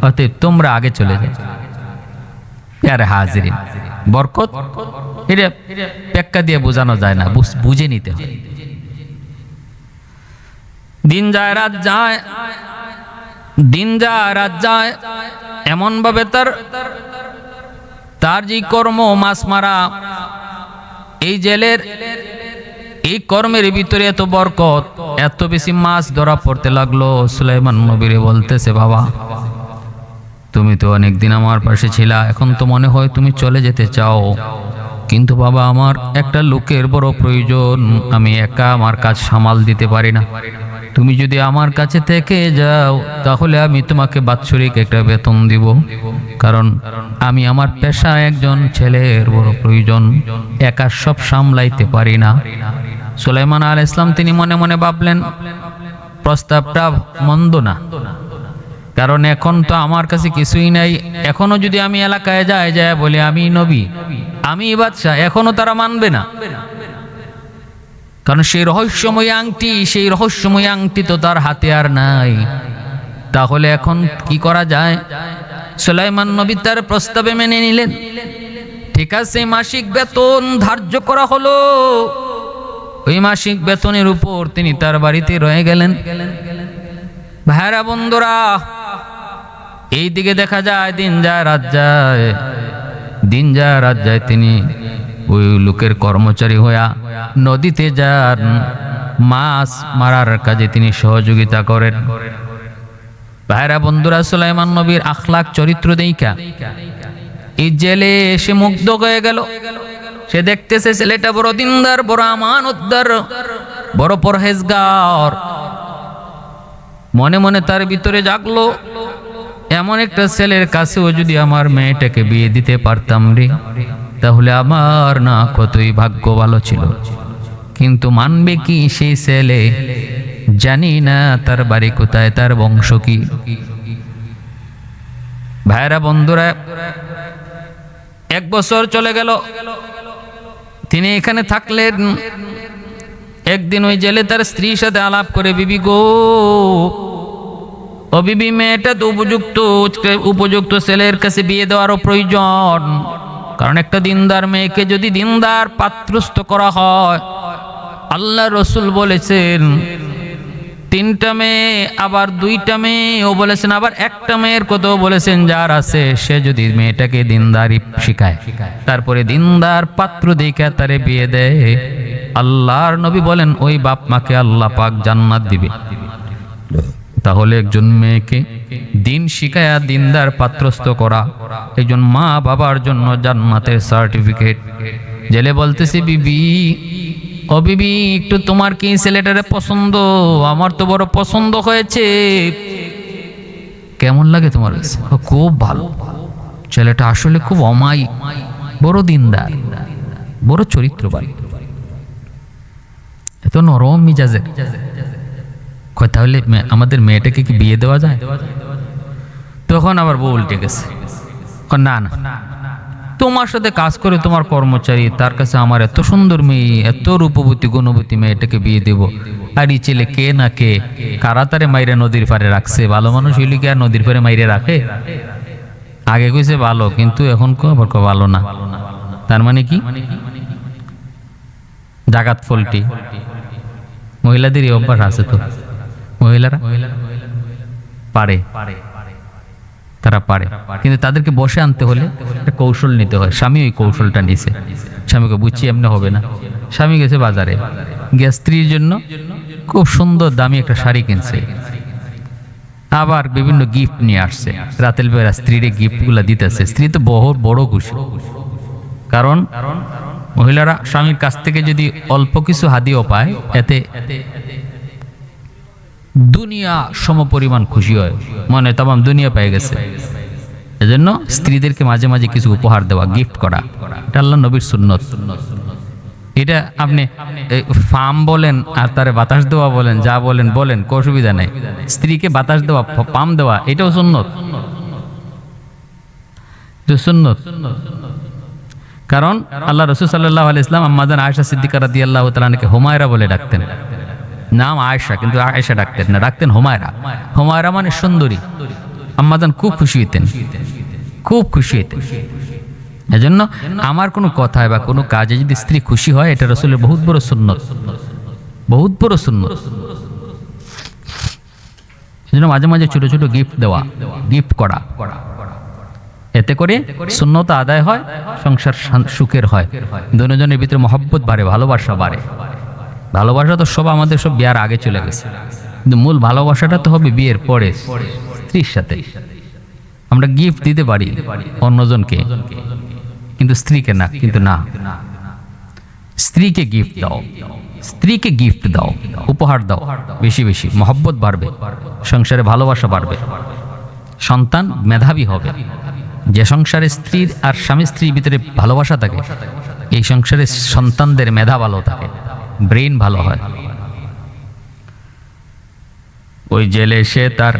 অতএব তোমরা আগে চলে যাও। প্যারে হাজিরিন, বরকত এটা পেক্কা দিয়ে বোঝানো যায় না, বুঝে নিতে হয়। দিন যায় রাত যায়, দিন যায় রাত যায়, এমন ভাবে তার যে কর্ম মাছ মারা, এই জেলের এই কর্মের ভিতরে এত বরকত, এত বেশি মাছ ধরা পড়তে লাগলো। সুলাইমান নবীরে বলতেছে, বাবা তুমি তো অনেকদিন আমার পাশে ছিলা, এখন তো মনে হয় তুমি চলে যেতে চাও, কিন্তু বাবা আমার একটা লোকের বড় প্রয়োজন, আমি একা আমার কাজ সামাল দিতে পারি না, তুমি যদি আমার কাছে থেকে যাও তাহলে আমি তোমাকে বাৎসরিক একটা বেতন দিব, কারণ আমি আমার পেশা একজন ছেলের বড় প্রয়োজন, একা সব সামলাইতে পারি না। সুলাইমান আলাইহিস সালাম তিনি মনে মনে ভাবলেন, প্রস্তাবটা মন্দ না, কারণ এখন তো আমার কাছে কিছুই নাই, এখনো যদি আমি এলাকায় যাই বলে আমি নবী, আমি বাদশা, এখনো তারা মানবে না, কারণ সেই রহস্যময় আংটি তো তার হাতে আর নাই। তাহলে এখন কি করা যায়? সুলাইমান নবী তার প্রস্তাবে মেনে নিলেন। ঠিক আছে, মাসিক বেতন ধার্য করা হলো। ওই মাসিক বেতনের উপর তিনি তার বাড়িতে রয়ে গেলেন। ভাইরা বন্ধুরা, এই দিকে দেখা যায় দিন যায় রাত যায়, দিন যায় রাত যায়, তিনি ওই লোকের কর্মচারী হইয়া নদীতে যান, মাছ মারার কাজে তিনি সহযোগিতা করেন। ভাইরা বন্ধুরা, সুলাইমান নবীর আখলাক চরিত্র দেইখা এই জেলে এসে মুগ্ধ হয়ে গেল। সে দেখতেছে ছেলেটা বড় দিনদার, বড় আমানতদার, বড় পরহেজগার। মনে মনে তার ভিতরে জাগলো, এমন একটা ছেলের কাছেও যদি আমার মেয়েটাকে বিয়ে দিতে পারতাম রে, তাহলে আমার না কতই ভাগ্য ভালো ছিল। কিন্তু মানবে কি সেই ছেলে? জানি না তার বাড়ি কোথায়, তার বংশ কি। ভাইরা বন্ধুরা, 1 বছর চলে গেল, তিনি এখানে থাকলেন। একদিন ওই জেলে তার স্ত্রীর সাথে আলাপ করে, বিবি গো, ও বিবি, মেয়েটা তো উপযুক্ত ছেলের কাছে বিয়ে দেওয়ারও প্রয়োজন। কারণ একটা দিনদার মেয়েকে যদি দিনদার পাত্রস্থ করা হয়, আল্লাহ রসুল বলেছেন 3টা মেয়ে, আবার 2টা মেয়েও বলেছেন, আবার একটা মেয়ের কথাও বলেছেন, যার আছে সে যদি মেয়েটাকে দিনদারি শিখায়, তারপরে দিনদার পাত্র দেখে তারে বিয়ে দেয়, আল্লাহর নবী বলেন ওই বাপ মাকে আল্লাহ পাক জান্নাত দিবে। তাহলে একজন মেয়েকে দিন শিখায়া দিনদার পাত্রস্থ করা একজন মা বাবার জন্য জান্নাতের সার্টিফিকেট। জেলে বলতেছি, বিবি, ও বিবি, একটু তোমার কি ছেলেটারে পছন্দ? আমার তো বড় পছন্দ হয়েছে। কেমন লাগে তোমার কাছে? খুব ভালো, ছেলেটা আসলে খুব অমায়িক, বড় দিনদার, বড় চরিত্রবান, এত নরম মিজাজের। তাহলে আমাদের মেয়েটাকে কি বিয়ে দেওয়া যায়? তখন আবার বউ উল্টে গেছে, না না, তোমার সাথে কাজ করে তোমার কর্মচারী, তার কাছে আমার এত সুন্দর মেয়ে, এত রূপবতী গুণবতী মেয়েটাকে বিয়ে দেব? আর এই ছেলে কে না কে, কারা তারে মাইরে নদীর পারে রাখছে? ভালো মানুষ হইলে কি আর নদীর পারে মাইরে রাখে? আগে কইছে ভালো, কিন্তু এখন আবার ভালো না। তার মানে কি? জাগাত ফলটি। মহিলাদেরই অভ্যাস আছে, তো মহিলারা পারে, তারা পারে, কিন্তু তাদেরকে বসে আনতে হলে একটা কৌশল নিতে হয়। স্বামী ওই কৌশলটা নিছে, স্বামীকে বুঝছি এমনি হবে না। স্বামী গেছে বাজারে, গিয়ে স্ত্রীর জন্য খুব সুন্দর দামি একটা শাড়ি কিনছে, আবার বিভিন্ন গিফট নিয়ে আসছে। রাতের বেলা স্ত্রীর গিফটগুলো দিতেছে, স্ত্রী তো বড় খুশি। কারণ মহিলারা স্বামীর কাছ থেকে যদি অল্প কিছু হাদিও পায়, এতে দুনিয়া সমপরিমাণ খুশি হয়, মনে তামাম দুনিয়া পেয়ে গেছে। এজন্য স্ত্রীদেরকে মাঝে মাঝে কিছু উপহার দেওয়া, গিফট করা, এটা আল্লাহ নবীর সুন্নত। এটা আপনি ফার্ম বলেন আর তারে বাতাস দেওয়া বলেন, যা বলেন বলেন, কোনো অসুবিধা নেই। স্ত্রীকে বাতাস দেওয়া, পাম দেওয়া, এটাও সুন্নত, সুন্নত। কারণ আল্লাহ রাসূল সাল্লাল্লাহু আলাইহি ওয়াসাল্লাম আম্মাজান আয়েশা সিদ্দিকা রাদিয়াল্লাহু তাআলা আনহাকে হুমায়রা বলে ডাকতেন। নাম আয়েশা, কিন্তু আয়েশা ডাকতেন না, ডাকতেন হুমায়রা। হুমায়রা মানে সুন্দরী। আম্মাজান খুব খুশি হইতেন, খুব খুশি হইতেন। এজন্য আমার কোনো কথায় বা কোনো কাজে যদি স্ত্রী খুশি হয়, এটা রাসূলের বহুত বড় সুন্নত, বহুত বড় সুন্নত। এজন্য মাঝে মাঝে ছোট ছোট গিফট দেওয়া, গিফট করা, এতে করে সুন্নত আদায় হয়, সংসার সুখের হয়, দুজনের ভিতরে মহব্বত বাড়ে, ভালোবাসা বাড়ে। ভালোবাসা তো সব আমাদের সব বিয়ার আগে চলে গেছে, কিন্তু মূল ভালোবাসাটা তো হবে বিয়ের পরে, স্ত্রীর সাথে। আমরা গিফট দিতে পারি অন্যজনকে, কিন্তু স্ত্রীকে না। কিন্তু না, স্ত্রীকে গিফট দাও, স্ত্রীকে গিফট দাও, উপহার দাও, বেশি বেশি মহব্বত বাড়বে, সংসারে ভালোবাসা বাড়বে, সন্তান মেধাবী হবে। যে সংসারে স্ত্রীর আর স্বামী স্ত্রীর ভিতরে ভালোবাসা থাকে, এই সংসারে সন্তানদের মেধা ভালো থাকে, ব্রেইন ভালো হয়। ওই জেলে এসে তার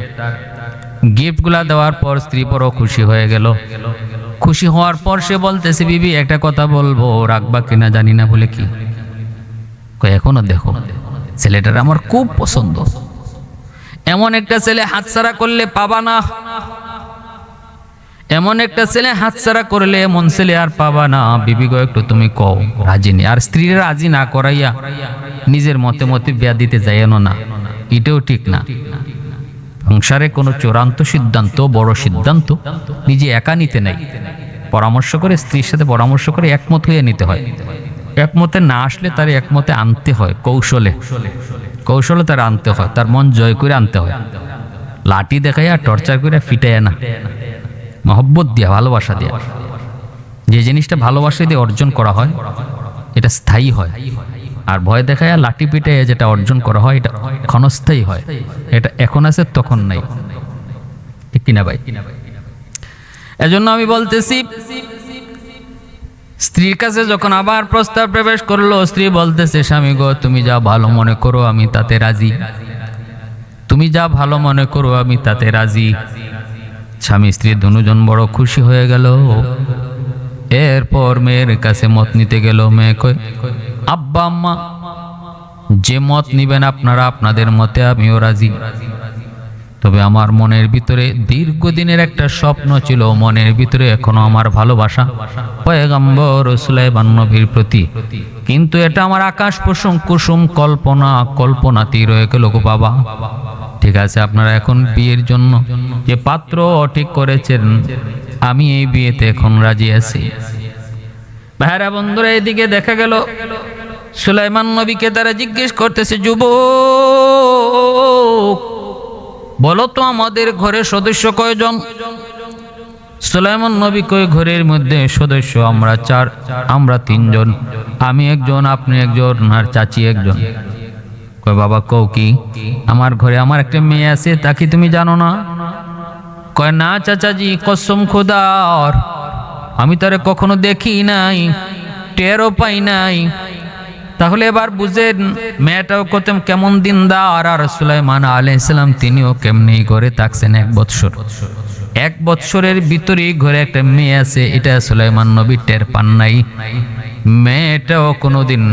গিফটগুলা দেওয়ার পর স্ত্রী বড় খুশি হয়ে গেল। খুশি হওয়ার পর সে বলতেছে, বিবি একটা কথা বলবো, রাখবা কিনা জানি না। বলে কি? এখনো দেখো ছেলেটার আমার খুব পছন্দ, এমন একটা ছেলে হাতছাড়া করলে পাবা না। এমন একটা ছেলে হাতছাড়া করলে এমন ছেলে আর পাবা না। বিবি গো একটু তুমি কও, রাজি নেই। আর স্ত্রীরা রাজি না করাইয়া নিজের মতে মতে বিয়া দিতে যাইয়েন না, এটাও ঠিক না। সংসারে কোনো চূড়ান্ত সিদ্ধান্ত, বড় সিদ্ধান্ত নিজে একা নিতে নাই, পরামর্শ করে, স্ত্রীর সাথে পরামর্শ করে একমত হয়ে নিতে হয়। একমতে না আসলে তার একমতে আনতে হয়, কৌশলে কৌশলে তার আনতে হয়, তার মন জয় করে আনতে হয়। লাঠি দেখাইয়া টর্চার করে ফিটাইয়া না, মহব্বত দিয়া, ভালোবাসা দিয়া। যে জিনিসটা ভালোবাসা দিয়ে অর্জন করা হয় এটা স্থায়ী হয়, আর ভয় দেখাইয়া লাঠি পিটাইয়া যেটা অর্জন করা হয় এটা ক্ষণস্থায়ী হয়। এটা এখন আছে তখন নাই, ঠিক কিনা ভাই? এজন্য আমি বলতেছি, স্ত্রীর কাছে যখন আবার প্রস্তাব প্রবেশ করলো, স্ত্রী বলতেছে স্বামী গো তুমি যা ভালো মনে করো আমি তাতে রাজি, তুমি যা ভালো মনে করো আমি তাতে রাজি। স্বামী স্ত্রী দুজন বড় খুশি হয়ে গেল। এরপর মেয়ের কাছে মত নিতে গেল। মেয়ে কই, আব্বা আম্মা যে মত নিবেন আপনারা, আপনাদের মতে আমিও রাজি। তবে আমার মনের ভিতরে দীর্ঘদিনের একটা স্বপ্ন ছিল, মনের ভিতরে এখনো আমার ভালোবাসা পয়গম্বর সুলাইমান নবীর প্রতি, কিন্তু এটা আমার আকাশ কুসুম কল্পনাতেই রয়ে গেল গো বাবা। ঠিক আছে, আপনারা এখন বিয়ের জন্য যে পাত্র ঠিক করেছেন, আমি এই বিয়েতে এখন রাজি আছি। ভাইরা বন্ধুরা, এদিকে দেখা গেল সুলাইমান নবীকে তারা জিজ্ঞেস করতেছে, যুবক বলো তো আমাদের ঘরের সদস্য কয়জন? সুলাইমান নবী কয়, ঘরের মধ্যে সদস্য আমরা 4, আমরা 3 জন, আমি একজন, আপনি একজন, আর চাচি একজন। কয় বাবা কও কি? আমার ঘরে আমার একটা মেয়ে আছে, তা কি তুমি জানো না? কয় না চাচাজি, কসম খোদার আমি তারে কখনো দেখি নাই, টেরও পাই নাই। তাহলে এবার বুঝেন মেয়েটাও কত কেমন দিনদার, আর সুলাইমান আলাইহিস সালাম তিনিও কেমনি ঘরে থাকছেন 1 বৎসর। 1 বৎসরের ভিতরেই ঘরে একটা মেয়ে আছে, এটা সুলাইমান নবী টের পান নাই। মেয়েটাও কোনোদিন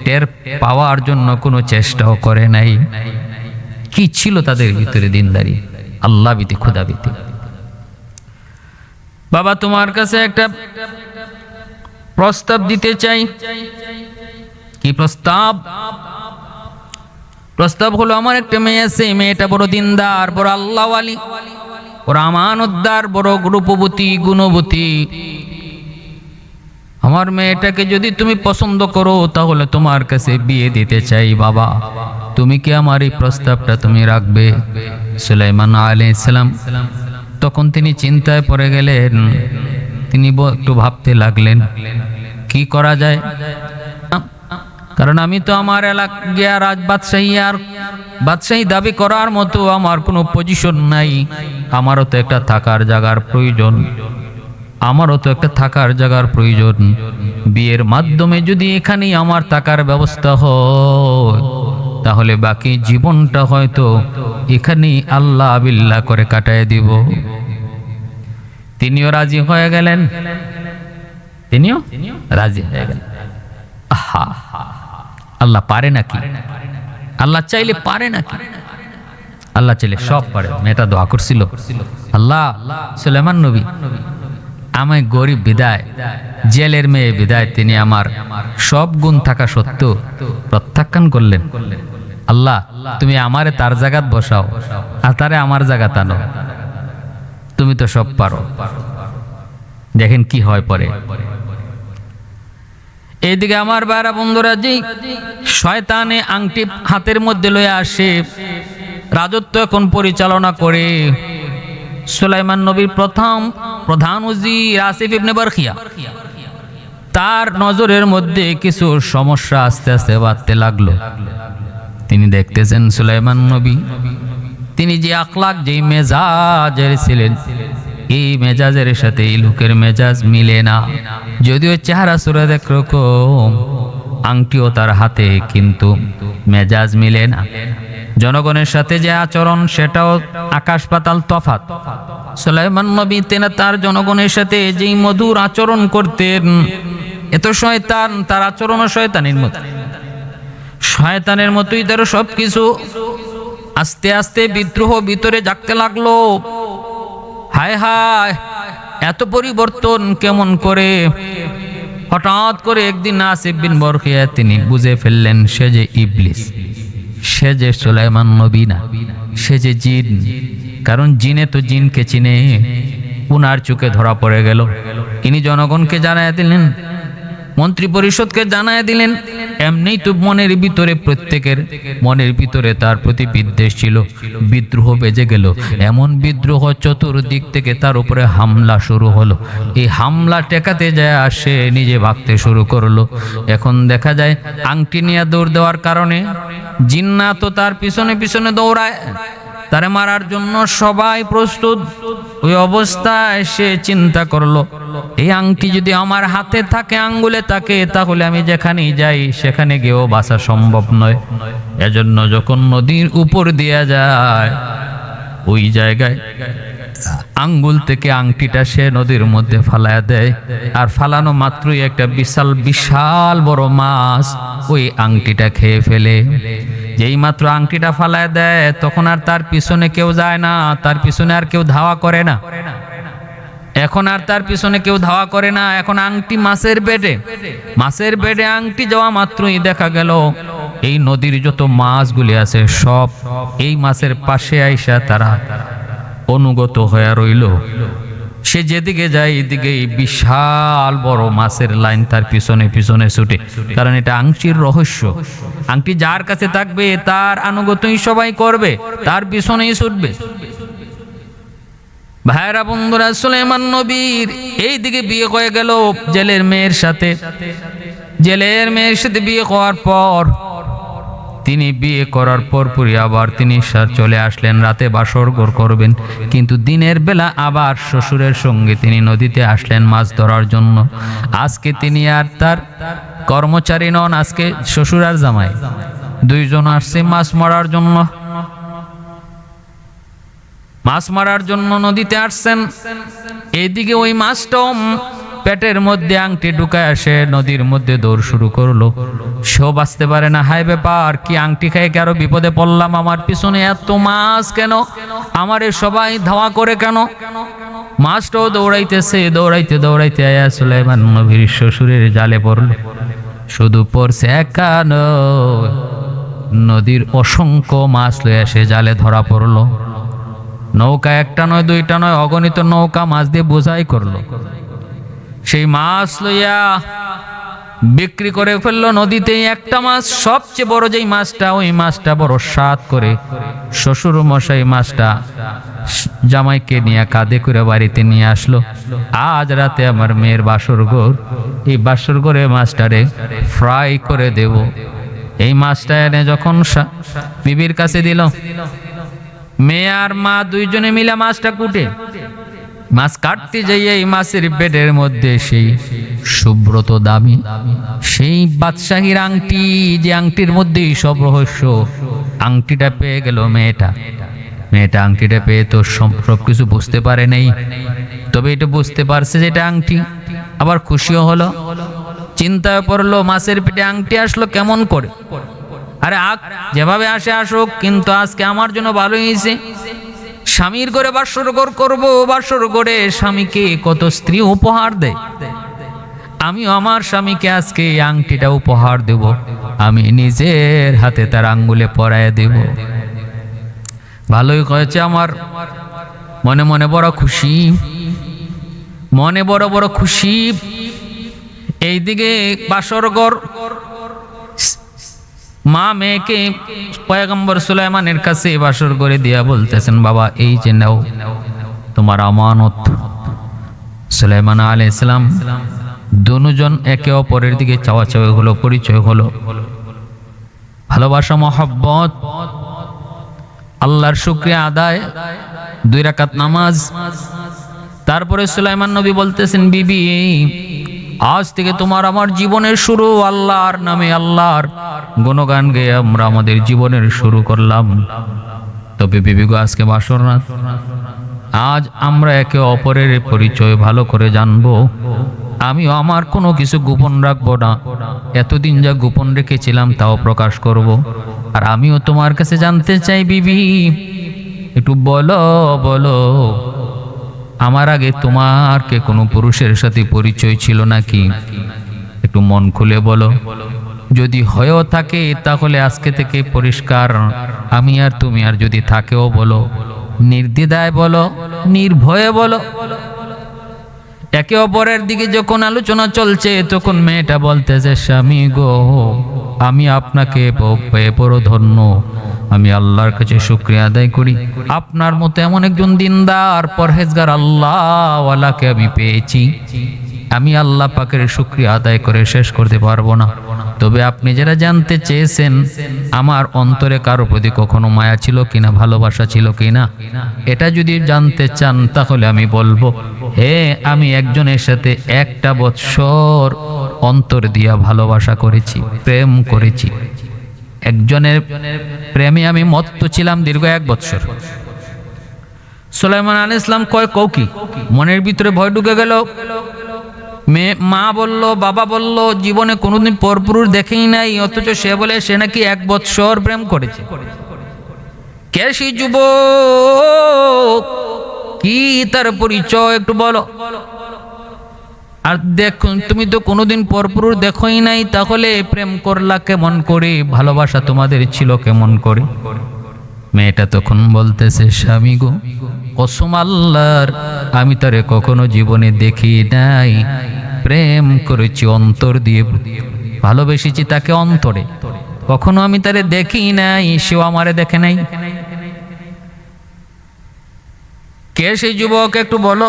টের পাওয়ার জন্য কোনো চেষ্টাও করে নাই। কি ছিল তাদের ভিতরে? দিনদারি, আল্লাহ ভীতি, খোদা ভীতি। বাবা তোমার কাছে একটা প্রস্তাব দিতে চাই। কি প্রস্তাব? প্রস্তাব হলো আমার একটা মেয়ে আছে, মেয়েটা বড় দিনদার, বড় আল্লাহওয়ালি, বড় আমানতদার, বড় রূপবতী, গুণবতী। আমার মেয়েটাকে যদি তুমি পছন্দ করো তাহলে তোমার কাছে বিয়ে দিতে চাই বাবা, তুমি কি আমার এই প্রস্তাবটা তুমি রাখবে? সুলাইমান আলাইহিস সালাম তখন তিনি চিন্তায় পড়ে গেলেন। তিনি একটু ভাবতে লাগলেন কি করা যায়, কারণ আমি তো আমার এলাকা রাজ বাদশাহী দাবি করার মতো আমার কোনো পজিশন নাই। আমারও তো একটা থাকার জায়গার প্রয়োজন, বিয়ের মাধ্যমে যদি এখানেই আমার থাকার ব্যবস্থা হয় তাহলে বাকি জীবনটা হয়তো এখানেই আল্লাহ বিল্লাহ করে কাটায় দিব। তিনিও রাজি হয়ে গেলেন। আহা, আল্লাহ পারে নাকি? আল্লাহ চাইলে পারে নাকি? আল্লাহ চাইলে সব পারে। মেয়েটা দোয়া করছিল, আল্লাহ সুলাইমান নবী আমায় গরিব বিদায়, জেলের মেয়ে বিদায় তিনি আমার সব গুণ থাকা সত্ত্বেও প্রত্যাখ্যান করলেন। আল্লাহ তুমি আমারে তার জায়গাত বসাও, আর তারে আমার জায়গা আনো, তুমি তো সব পারো। দেখেন কি হয় পরে। এইদিকে আমার বারা বন্ধুরা, যে শয়তানে আংটি হাতের মধ্যে লয়ে আসে, রাজত্ব এখন পরিচালনা করে সুলাইমান নবীর প্রধান উজির আসিফ ইবনে বারখিয়া, তার নজরের মধ্যে কিছু সমস্যা আস্তে আস্তে বাড়তে লাগলো। তিনি দেখতেছেন সুলাইমান নবী তিনি যে আখলাক, যে মেজাজের ছিলেন, এই মেজাজের সাথে এই লোকের মেজাজ মিলে না। যদিও চেহারা সুরত একরকম, আংটিও তার হাতে, কিন্তু মেজাজ মিলে না। জনগণের সাথে যে আচরণ সেটাও আকাশ পাতাল তফাৎ। সুলাইমান নবী তার জনগণের সাথে যেই মধুর আচরণ করতেন, এত শয়তান, তার আচরণও শয়তানের মতো, শয়তানের মতোই তার সবকিছু। আস্তে আস্তে বিদ্রোহ ভিতরে জাগতে লাগলো। হায় হায়, এত পরিবর্তন কেমন করে? হঠাৎ করে একদিন আসিফ বিন বরখিয়া তিনি বুঝে ফেললেন সে যে ইবলিস, সে যে সুলাইমান নবী না, সে যে জিন। কারণ জিনে তো জিনকে চিনে। উনার চোখে ধরা পড়ে গেল। ইনি জনগণকে জানায় দিলেন, মন্ত্রী পরিষদকে জানায় দিলেন। এমনিই তো মনের ভিতরে, প্রত্যেকের মনের ভিতরে তার প্রতি বিদ্বেষ ছিল, বিদ্রোহ বেজে গেল। এমন বিদ্রোহ, চতুর্দিক থেকে তার উপরে হামলা শুরু হলো। এই হামলা টেকাতে যায় সে নিজে ভাগতে শুরু করলো। এখন দেখা যায় আংটি নিয়ে দৌড় দেওয়ার কারণে জিন্নাত তো তার পিছনে পিছনে দৌড়ায়, তারে মারার জন্য সবাই প্রস্তুত। ওই অবস্থায় সে চিন্তা করলো, এই আংটি যদি আমার হাতে থাকে, আঙ্গুলে থাকে, তাহলে আমি যেখানেই যাই সেখানে গিয়েও বাঁচা সম্ভব নয়। এজন্য যখন নদীর উপর দিয়ে যায়, ওই জায়গায় আঙ্গুল থেকে আংটিটা সে নদীর মধ্যে ফালায়া দেয়। আর ফালানো মাত্রই একটা বিশাল বিশাল বড় মাছ ওই আংটিটা খেয়ে ফেলে। যেই মাত্র আংটিটা ফালায় দেয়, তখন আর তার পিছনে কেউ যায় না, তার পিছনে আর কেউ ধাওয়া করে না। এখন আর তার পিছনে কেউ ধাওয়া করে না। এখন আংটি মাছের পেটে, মাছের পেটে আংটি যাওয়া মাত্রই দেখা গেল এই নদীর যত মাছগুলি আছে সব এই মাছের পাশে আইসা তারা অনুগত হয়ে রইল। সে যেদিকে যায় এদিকে বিশাল বড় মাছের লাইন তার পিছনে পিছনে ছুটে। কারণ এটা আংটির রহস্য, আংটি যার কাছে থাকবে তার আনুগত্যই সবাই করবে, তার পিছনেই ছুটবে। ভাইরা বন্ধুরা, সুলাইমান নবীর এই দিকে বিয়ে হয়ে গেল জেলের মেয়ের সাথে। জেলের মেয়ের সাথে বিয়ে হওয়ার পর তিনি বিয়ে করার পরপরই আবার তিনি চলে আসলেন, রাতে বাসর ঘর করবেন। কিন্তু দিনের বেলা আবার শ্বশুরের সঙ্গে তিনি নদীতে আসলেন মাছ ধরার জন্য। আজকে তিনি আর তার কর্মচারী নন, আজকে শ্বশুর আর জামাই দুইজন আসছে মাছ মারার জন্য। মাছ মারার জন্য নদীতে আসছেন। এইদিকে ওই মাছটাও পেটের মধ্যে আংটি ঢুকায় আসে, নদীর মধ্যে দৌড় শুরু করলো। সেও বাঁচতে পারে না। হায় ব্যাপার, কি আংটি খাই কারো বিপদে পড়লাম, আমার পিছনে এত মাছ কেন, আমারে সবাই ধাওয়া করে কেন? মাছটাও দৌড়াইতেছে, দৌড়াইতে দৌড়াইতে আয়া সুলাইমান নবীর শ্বশুরের জালে পড়ল। শুধু পড়ছে একা নয়, নদীর অসংখ্য মাছ লইয়া সে জালে ধরা পড়লো। নৌকা একটা নয়, দুইটা নয়, অগণিত নৌকা মাছ দিয়ে বোঝাই করলো। সেই মাছ লইয়া বিক্রি করে ফেললো নদীতেই। একটা মাছ, সবচেয়ে বড় যেই মাছটা, ওই মাছটা বড় স্বাদ করে শ্বশুর মশাই মাছটা জামাইকে নিয়ে কাঁধে করে বাড়িতে নিয়ে আসলো। আজ রাতে আমার মেয়ের বাসর ঘর, এই বাসর ঘরে মাছটারে ফ্রাই করে দেব। এই মাছটা এনে যখন বিবির কাছে দিল, মেয়ে আর মা দুইজনে মিলে মাছটা কুটে, মাছ কাটতে যাইয়ে এই মাছের পেটের মধ্যে সেই সুব্রত দামি সেই বাদশাহীর আংটি, যে আংটির মধ্যেই সব রহস্য, আংটিটা পেয়ে গেল মেয়েটা। মেয়েটা আংটিটা পেয়ে তো সবকিছু বুঝতে পারে নাই, তবে এটা বুঝতে পারছে যে এটা আংটি। আবার খুশিও হলো, চিন্তায় পড়লো মাছের পেটে আংটি আসলো কেমন করে। আরে যেভাবে আসে আসুক, কিন্তু আজকে আমার জন্য ভালো হয়েছে। স্বামীর ঘরে বাসর ঘর করবো, বাসর ঘরে স্বামীকে কত স্ত্রী উপহার দেয়, আমিও আমার স্বামীকে আজকে এই আংটিটা উপহার দেব, আমি নিজের হাতে তার আঙ্গুলে পরায় দেব। ভালোই হয়েছে, আমার মনে মনে বড় খুশি, মনে বড় বড় খুশি। এইদিকে বাসর ঘর, মা মেয়েকে পয়গম্বর সুলাইমানের কাছে বাসর করে দিয়া বলতেছেন, বাবা এই যে নাও তোমার আমানত। সুলাইমান আলাইহিস সালাম দুজন একে অপরের দিকে চাওয়া চাওয়া হলো, পরিচয় হলো, ভালোবাসা, মহব্বত, আল্লাহর শুকরিয়া আদায়, 2 রাকাত নামাজ। তারপরে সুলাইমান নবী বলতেছেন, বিবি আজ থেকে তোমার আমার জীবনের শুরু, আল্লাহর নামে আল্লাহর গুণগান গেয়ে আমরা আমাদের জীবনের শুরু করলাম। তবে বিবি গো, আজকে বাসর রাত, আজ আমরা একে অপরের পরিচয় ভালো করে জানবো। আমিও আমার কোনো কিছু গোপন রাখবো না, এতদিন যা গোপন রেখেছিলাম তাও প্রকাশ করব। আর আমিও তোমার কাছে জানতে চাই বিবি, একটু বলো বলো আমার আগে তোমার কে কোনো পুরুষের সাথে পরিচয় ছিল নাকি? একটু মন খুলে বলো। যদি হয়েও থাকে তাহলে আজকে থেকে পরিষ্কার আমি আর তুমি, আর যদি থাকেও বলো, নির্দ্বিধায় বলো, নির্ভয়ে বলো। একে অপরের দিকে যখন আলোচনা চলছে তখন মেয়েটা বলতেছে, স্বামী গো, আমি আপনাকে পেয়ে বড় ধন্য। আমি আল্লাহর কাছে শুকরিয়া আদায় করি, আপনার মতো এমন একজন দিনদার পরহেজগার আল্লাহওয়ালাকে আমি পেয়েছি। আমি আল্লাহ পাকের শুকরিয়া আদায় করে শেষ করতে পারবো না। তবে আপনি যারা জানতে চেয়েছেন আমার অন্তরে কারো প্রতি কখনো মায়া ছিল কিনা, ভালোবাসা ছিল কিনা, এটা যদি জানতে চান তাহলে আমি বলবো, আমি একজনের সাথে 1 বৎসর অন্তর দিয়া ভালোবাসা করেছি, প্রেম করেছি। একজনের প্রেমে আমি মত্ত ছিলাম দীর্ঘ 1 বৎসর। সুলাইমান আলাইহিস সালাম কয় কৌকি, মনের ভিতরে ভয় ঢুকে গেল। মা বলল, বাবা বলল, জীবনে কোনোদিন পরপুরুষ দেখেই নাই, অথচ সে বলে সে নাকি 1 বৎসর প্রেম করেছে। কে সেই যুবক, কি তার পরিচয় একটু বলো। আর দেখুন, তুমি তো কোনোদিন পরপুরুষ দেখোই নাই, তাহলে প্রেম করলা কেমন করে, ভালোবাসা তোমাদের ছিল কেমন করে? মেয়েটা তখন বলতেছে, স্বামী গো, কসম আল্লাহর, আমি তারে কখনো জীবনে দেখি নাই। প্রেম করেছি অন্তর দিয়ে, ভালোবেসেছি তাকে অন্তরে, কখনো আমি তারে দেখি নাই, সেও আমারে দেখে নাই। কে সেই যুবক একটু বলো।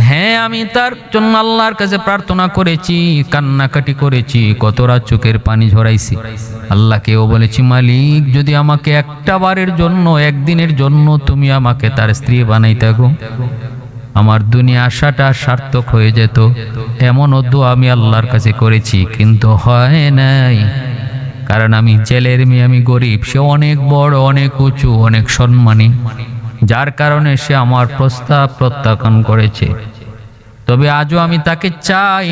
হ্যাঁ, আমি তার জন্য আল্লাহর কাছে প্রার্থনা করেছি, কান্নাকাটি করেছি, কত রাত চোখের পানি ঝরাইছি। আল্লাহকেও বলেছি, মালিক, যদি আমাকে একটা বারের জন্য, একদিনের জন্য তুমি আমাকে তার স্ত্রী বানাইতে গো, আমার দুনিয়া আশাটা সার্থক হয়ে যেত। এমন দোয়া আমি আল্লাহর কাছে করেছি, কিন্তু হয় নাই। কারণ আমি জেলের মেয়ে, আমি গরিব, সে অনেক বড়, অনেক উঁচু, অনেক সম্মানী, যার কারণে সে আমার প্রস্তাব প্রত্যাখ্যান করেছে। তবে আজও আমি তাকে চাই।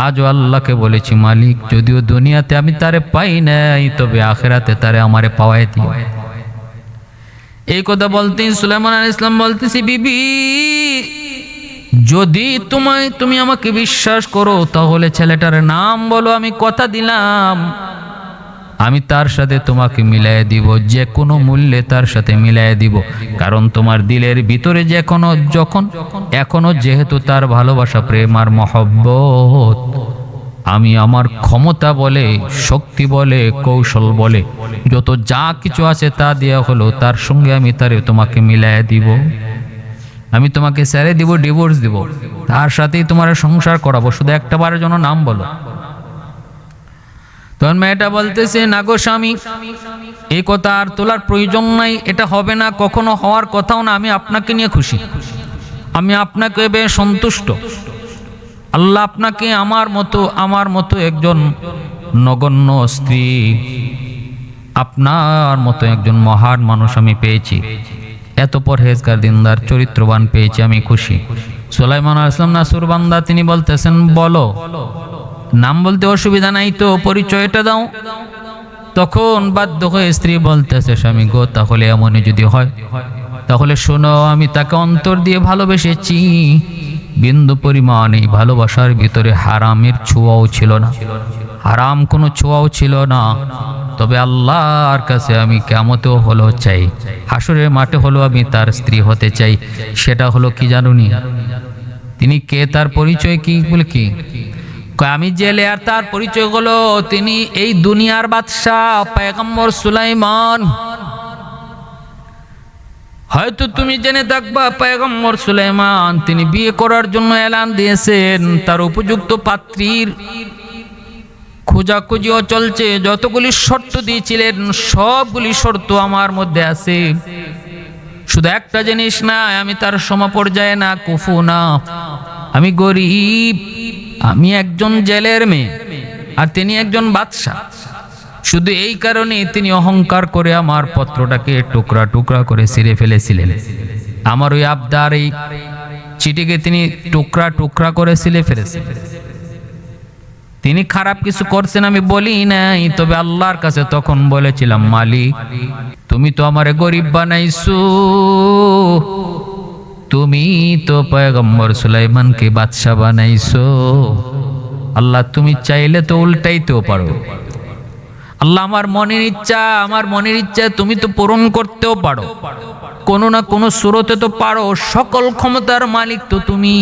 আজও আল্লাহকে বলেছি, মালিক, যদিও দুনিয়াতে আমি তারে পাই নাই, তবে আখিরাতে তারে আমারে পাওয়াই দিও। এই কথা বলতে সুলাইমান আলাইহিস সালাম বলতেছি, বিবি, যদি তুমি আমাকে বিশ্বাস করো তাহলে ছেলেটার নাম বলো, আমি কথা দিলাম আমি তার সাথে তোমাকে মিলাই দিব, যে কোনো মূল্যে তার সাথে মিলাই দিব। কারণ তোমার দিলের ভিতরে এখনো যেহেতু তার ভালোবাসা, প্রেম আর মহব্বত, আমি আমার ক্ষমতা বলে, শক্তি বলে, কৌশল বলে, যত যা কিছু আছে তা দেওয়া হলো, তার সঙ্গে আমি তোমাকে মিলাই দিব। আমি তোমাকে ছেড়ে দিব, ডিভোর্স দিব, তার সাথেই তোমার সংসার করাবো, শুধু একটা বারের জন্য নাম বলো। তখন মেয়েটা বলতেছে, না গো স্বামী, এই কথা আর তোলার প্রয়োজন নাই, এটা হবে না, কখনো হওয়ার কথাও না। আমি আপনাকে নিয়ে খুশি, আমি আপনাকে বেশ সন্তুষ্ট। আল্লাহ আপনাকে আমার মতো একজন নগণ্য স্ত্রী, আপনার মতো একজন মহান মানুষ আমি পেয়েছি, এত পরহেজগার, দিনদার, চরিত্রবান পেয়েছি, আমি খুশি। সুলাইমান আলাইহিস সালাম নাসুর বান্দা, তিনি বলতেছেন, বলো। নাম বলতে অসুবিধা নাই তো, পরিচয়টা দাও। তখন বাধ্য হয়ে স্ত্রী বলতেছে, স্বামী গো, তাহলে এমনই যদি হয় তাহলে শোনো, আমি তাকে অন্তর দিয়ে ভালোবেসেছি, বিন্দু পরিমাণ এই ভালোবাসার ভিতরে হারামের ছোঁয়াও ছিল না, হারাম কোনো ছোঁয়াও ছিল না। তবে আল্লাহর কাছে আমি কিয়ামতেও হলো চাই, হাসরের মাঠে হলো আমি তার স্ত্রী হতে চাই। সেটা হলো কি জানুনি? তিনি কে, তার পরিচয় কি? বলে কি আমি জেলে, আর তার পরিচয় হলো তিনি এই দুনিয়ার বাদশাহ পয়গম্বর সুলাইমান। হয়তো তুমি জেনে থাকবা, পয়গম্বর সুলাইমান তিনি বিয়ে করার জন্য এলান দিয়েছেন, তার উপযুক্ত পাত্রীর খোঁজাখুঁজিও চলছে। যতগুলি শর্ত দিয়েছিলেন সবগুলি শর্ত আমার মধ্যে আছে, শুধু একটা জিনিস না, আমি তার সমপর্যায়ে না, কুফু না, আমি গরিব, আমি একজন জেলের মেয়ে, আর তিনি একজন বাদশা। শুধু এই কারণে তিনি অহংকার করে আমার পত্রটাকে টুকরা টুকরা করে ছিঁড়ে ফেলেছিলেন। আমার ওই আবদার, এই চিঠিকে তিনি টুকরা টুকরা করে ছিঁড়ে ফেলেছিলেন। তিনি খারাপ কিছু করছেন আমি বলি নাই, তবে আল্লাহর কাছে তখন বলেছিলাম, মালিক, তুমি তো আমারে গরিব বানাইছো, তুমি তো পয়গম্বর সুলাইমানকে বাদশা বানাইছো, আল্লাহ তুমি চাইলে তো উল্টাইতেও পারো। আল্লাহ আমার মনের ইচ্ছা তুমি তো পূরণ করতেও পারো, কোনো না কোনো সুরতে তো পারো, সকল ক্ষমতার মালিক তো তুমি।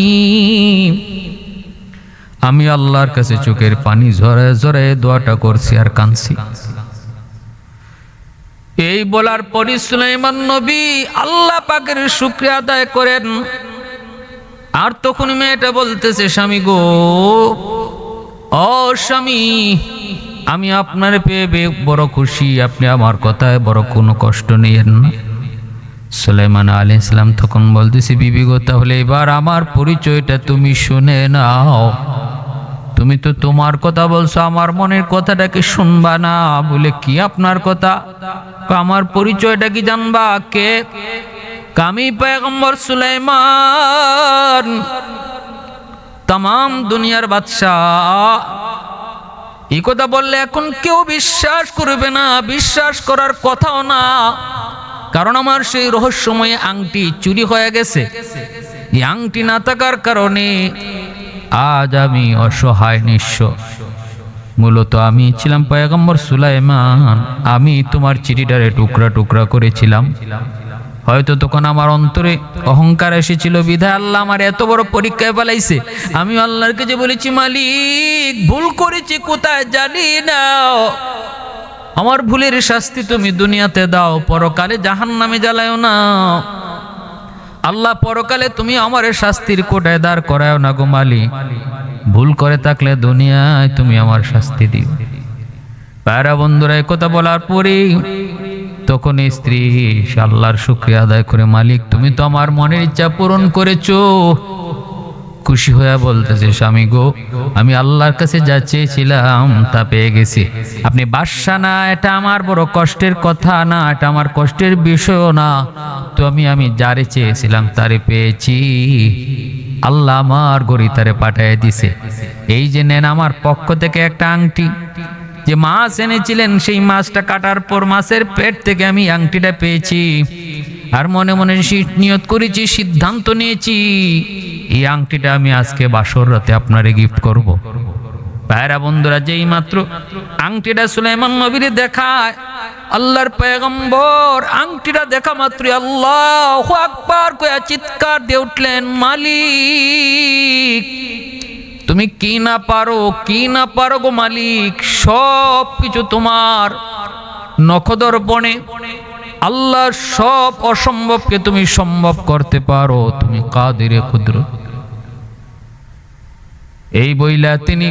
আমি আল্লাহর কাছে চোখের পানি ঝরায় ঝরায় দোয়াটা করছি আর কাঁদছি। এই বলার পরই সুলাইমান নবী আল্লাহ পাকের শুকরিয়া আদায় করেন। আর তখন মেয়েটা বলতেছে, স্বামী গো, ও স্বামী, আমি আপনার পেয়ে বড় খুশি, আপনি আমার কথায় বড় কোনো কষ্ট নিয়েন না। সুলাইমান আলাইহিস সালাম তখন বলতেছে, বিবি গো, তাহলে এবার আমার পরিচয়টা তুমি শুনে নাও। তুমি তো তোমার কথা বলছো, আমার মনের কথাটাকে শুনবা না বলে কি আপনার কথা? আমার পরিচয়টা কি জানবা? কে? আমি পয়গম্বর সুলাইমান, তামাম দুনিয়ার বাদশাহ। এই কথা বললে এখন কেউ বিশ্বাস করবে না, বিশ্বাস করার কথাও না, কারণ আমার সেই রহস্যময় আংটি চুরি হয়ে গেছে। এই আংটি না থাকার কারণে আজ আমি অসহায় নিঃস্ব। মূলত আমি ছিলাম পয়গম্বর সুলাইমান, আমি তোমার চিঠিটারে টুকরা টুকরা করেছিলাম। হয়তো তখন আমার অন্তরে অহংকার এসেছিল, বিধায় আল্লাহ আমার এত বড় পরীক্ষায় ফেলাইছে। আমি আল্লাহর কাছে বলেছি, মালিক ভুল করেছি, কোথায় জানি না, আমার ভুলের শাস্তি তুমি দুনিয়াতে দাও, পরকালে জাহান্নামে জ্বালায়ও না। আল্লাহ পরকালে তুমি আমার শাস্তির কোটায় দাঁড় করায়ও না গো মালিক। ভুল করে থাকলে দুনিয়ায় তুমি আমার শাস্তি দিও। পায়রা বন্ধুরা, একথা বলার পরে তখন স্ত্রী আল্লাহর শুকরিয়া আদায় করে, মালিক তুমি তো আমার মনের ইচ্ছা পূরণ করেছো। খুশি হয়ে বলতেছে, স্বামী গো, আমি আল্লাহর কাছে যা চেয়েছিলাম তা পেয়ে গেছি। আপনি বাদশা না, এটা আমার বড় কষ্টের কথা না, এটা আমার কষ্টের বিষয়ও না। তো আমি যারে চেয়েছিলাম তারে পেয়েছি। আল্লাহ আমার গড়ি তারে পাঠিয়ে দিছে। এই যে নেন আমার পক্ষ থেকে একটা আংটি। যে মাছ এনেছিলেন, সেই মাছটা কাটার পর মাছের পেট থেকে আমি আংটিটা পেয়েছি। আর মনে মনে নিয়ত করেছি, সিদ্ধান্ত নিয়েছি, এই আংটিটা আমি আজকে বাসর রাতে আপনারে গিফট করব। ভাইরা বন্ধুরা, যেই মাত্র আংটিটা সুলাইমান নবীর দেখায়, আল্লাহর পয়গম্বর আংটিটা দেখা মাত্র আল্লাহু আকবার কইয়া চিৎকার দিয়ে উঠলেন, মালিক তুমি কি না পারো গো মালিক, সব কিছু তোমার নখদর্পণে। আল্লাহর সব অসম্ভবকে তুমি সম্ভব করতে পারো, তুমি কাদিরে কুদরত। এই বইলা তিনি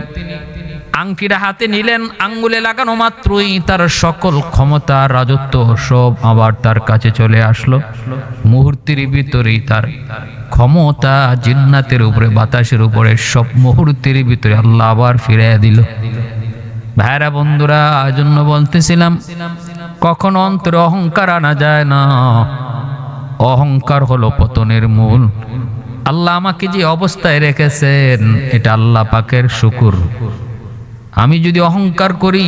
আংটিটা হাতে নিলেন, আঙ্গুলে লাগানো মাত্রই তার সকল ক্ষমতা, রাজত্ব সব আবার তার কাছে চলে আসলো। মুহূর্তের ভিতরেই তার ক্ষমতা জিন্নাতের উপরে, বাতাসের উপরে, সব মুহূর্তের ভিতরে আল্লাহ আবার ফিরিয়ে দিল। ভাইরা বন্ধুরা, আজন্য বলতেছিলাম, কখনো অন্তরে অহংকার আনা যায় না। অহংকার হলো পতনের মূল। আল্লাহ আমাকে যে অবস্থায় রেখেছেন, এটা আল্লাহ পাকের শুকর। আমি যদি অহংকার করি,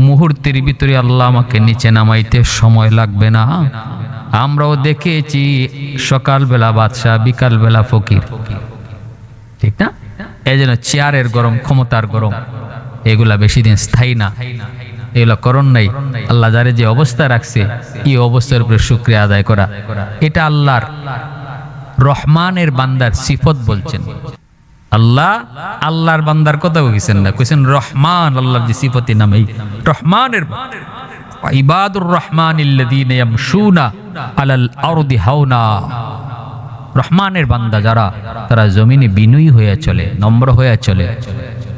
মুহূর্তের ভিতরে আল্লাহ আমাকে নিচে নামাইতে সময় লাগবে না। আমরাও দেখেছি, সকালবেলা বাদশা, বিকালবেলা ফকির, ঠিক না? এই জন্য চেয়ারের গরম, ক্ষমতার গরম, এগুলা বেশি দিন স্থায়ী না। এগুলা করণ নাই। আল্লাহ যারে যে অবস্থা রাখছে, এই অবস্থার উপরে শুকরিয়া আদায় করা, এটা আল্লাহর রহমানের বান্দার সিফত বলছেন। আল্লাহর বান্দার কথা কইছেন না, কইছেন রহমান। আল্লাহর যে সিফতি নাম, এই রহমানের ইবাদুর রহমানিল্লাযীনা ইয়ামশুনা আলাল আরদি হাওনা। রহমানের বান্দা যারা, তারা জমিনে বিনয়ী হয়ে চলে, নম্র হয়ে চলে,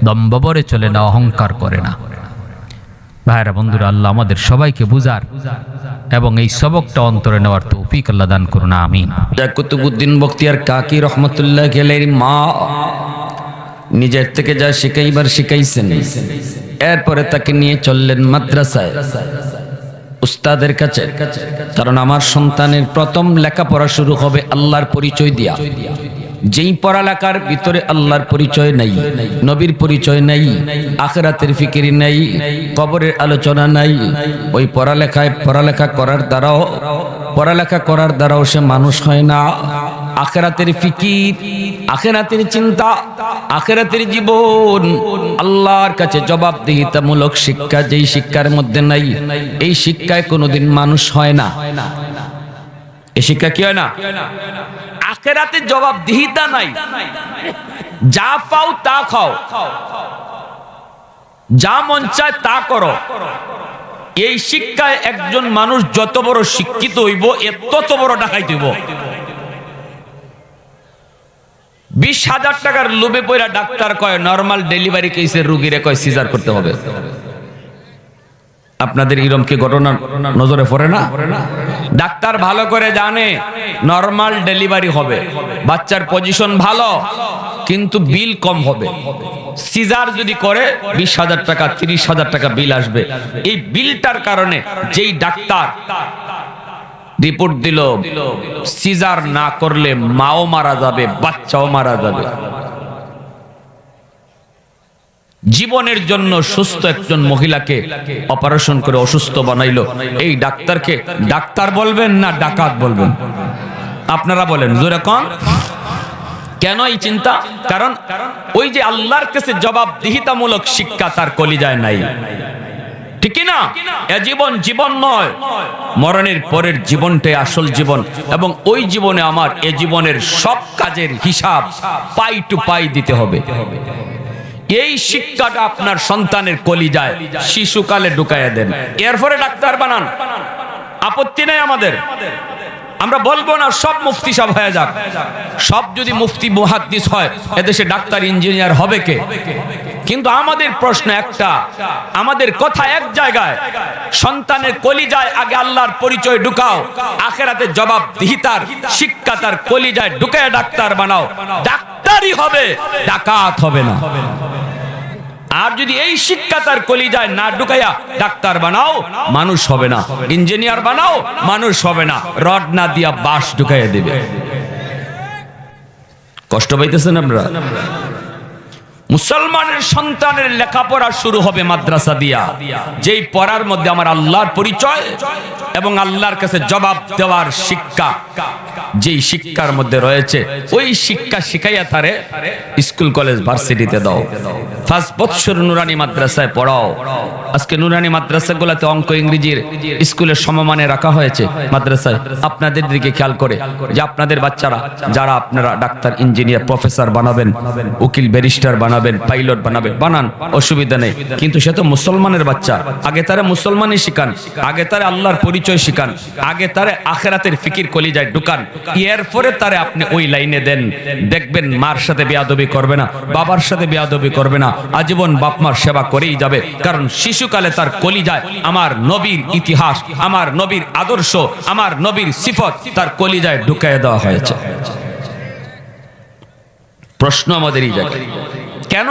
দম্ভরে চলে না, অহংকার করে না। ভাইরা বন্ধুরা, আল্লাহ আমাদের সবাইকে বুঝার এবং এই সবকটা অন্তরে নেওয়ার তৌফিক আল্লাহ দান করুন, আমিন।
কুতুবউদ্দিন বখতিয়ার কাকি রহমতুল্লাহ আলাইহির মা নিজের থেকে যা শিখাইবার শিখাইছেন, এরপরে তাকে নিয়ে চললেন মাদ্রাসায়, উস্তাদের কাছে। কারণ আমার সন্তানের প্রথম লেখাপড়া শুরু হবে আল্লাহর পরিচয় দিয়া। যেই পড়ালেখার ভিতরে আল্লাহর পরিচয় নাই, নবীর পরিচয় নাই, আখিরাতের ফিকির নাই, কবরের আলোচনা নাই, ওই পড়ালেখা করার দ্বারাও সে মানুষ হয় না। আখিরাতের ফিকির, আখিরাতের চিন্তা, আখিরাতের জীবন, আল্লাহর কাছে জবাবদিহিতামূলক শিক্ষা যেই শিক্ষার মধ্যে নাই, এই শিক্ষায় কোনোদিন মানুষ হয় না। এই শিক্ষা কি হয় না? আখিরাতে জবাবদিহিতা নাই, যা পাও তা খাও, যা মন চায় তা করো। এই শিক্ষায় একজন মানুষ যত বড় শিক্ষিত হইব, তত বড় ডাকাইত হইব। 20,000 টাকার লোভে পড়া ডাক্তার কয় নরমাল ডেলিভারি কেসের রোগীরে কয় সিজার করতে হবে। আপনাদের এরকম কি ঘটনা নজরে পড়ে না? ডাক্তার ভালো করে জানে নরমাল ডেলিভারি হবে, বাচ্চার পজিশন ভালো, কিন্তু বিল কম হবে। সিজার যদি করে 20,000 টাকা 30,000 টাকা বিল আসবে। এই বিলটার কারণে যেই ডাক্তার রিপোর্ট দিল সিজার না করলে মাও মারা যাবে, বাচ্চাও মারা যাবে, জীবনের জন্য সুস্থ একজন মহিলাকে অপারেশন করে অসুস্থ বানাইলো, এই ডাক্তারকে ডাক্তার বলবেন না ডাকাত বলবেন? আপনারা বলেন জোরে কোন? কেন এই চিন্তা? কারণ ওই যে আল্লাহর কাছে জবাবদিহিতামূলক শিক্ষা তার কলিজায় নাই, ঠিক কি না? এ জীবন জীবন নয়, মরণের পরের জীবনটাই আসল জীবন, এবং ওই জীবনে আমার এ জীবনের সব কাজের হিসাব পাই টু পাই দিতে হবে। এই শিক্ষাটা আপনার সন্তানের কলিজায় শিশুকালে ঢুকাইয়া দেন, এরপরে ডাক্তার বানান, আপত্তি নেই আমাদের। আমরা বলবো না সব মুফতি সব হয়ে যাক, সব যদি মুফতি মুহাদ্দিস হয় এদেশে ডাক্তার ইঞ্জিনিয়ার হবে কে? কিন্তু আমাদের প্রশ্ন একটা, আমাদের কথা এক জায়গায়, সন্তানের কলিজায় আগে আল্লাহর পরিচয় ঢুকাও, আখিরাতে জবাবদিহিতার শিক্ষা তার কলিজায় ঢুকায় ডাক্তার বানাও, ডাক্তারই হবে, ডাকাত হবে না। আর যদি এই শিক্ষা তার কলিজায় না ঢুকাইয়া ডাক্তার বানাও, মানুষ হবে না, ইঞ্জিনিয়ার বানাও, মানুষ হবে না, রড না দিয়া বাঁশ ঢুকাইয়া দিবে। কষ্ট পাইতেছেন আপনারা? মুসলমানের সন্তানের লেখাপড়া শুরু হবে মাদ্রাসা দিয়া, যেই পড়ার মধ্যে আমার আল্লাহর পরিচয় এবং আল্লাহর কাছে জবাব দেওয়ার শিক্ষা যেই শিক্ষার মধ্যে রয়েছে, ওই শিক্ষা শিখাইয়া তারে স্কুল কলেজ ভার্সিটিতে দাও। 5 বছর নুরানি মাদ্রাসায় পড়াও। আজকে নুরানি মাদ্রাসাগুলোতে অঙ্ক ইংরেজির স্কুলের সমমানে রাখা হয়েছে মাদ্রাসায়। আপনাদের দিকে খেয়াল করে যে আপনাদের বাচ্চারা যারা আপনারা ডাক্তার ইঞ্জিনিয়ার প্রফেসর বানাবেন, উকিল ব্যারিস্টার বানাবেন, পাইলট বানাবেন, বানান, অসুবিধা নেই, কিন্তু সে তো মুসলমানের বাচ্চা। আগে তারে মুসলমানই শিখান, আগে তারে আল্লাহর পরিচয় শিখান, আগে তারে আখিরাতের ফিকির কলিজায় ঢুকান, এরপরে তারে আপনি ওই লাইনে দেন। দেখবেন মার সাথে বেয়াদবি করবে না, বাবার সাথে বেয়াদবি করবে না, আজীবন বাপ মার সেবা করেই যাবে। কারণ শিশুকালে তার কলিজায় আমার নবীর ইতিহাস, আমার নবীর আদর্শ, আমার নবীর সিফত তার কলিজায় ঢুকায় দেওয়া হয়েছে। প্রশ্ন আমাদের এই জায়গায়, কেন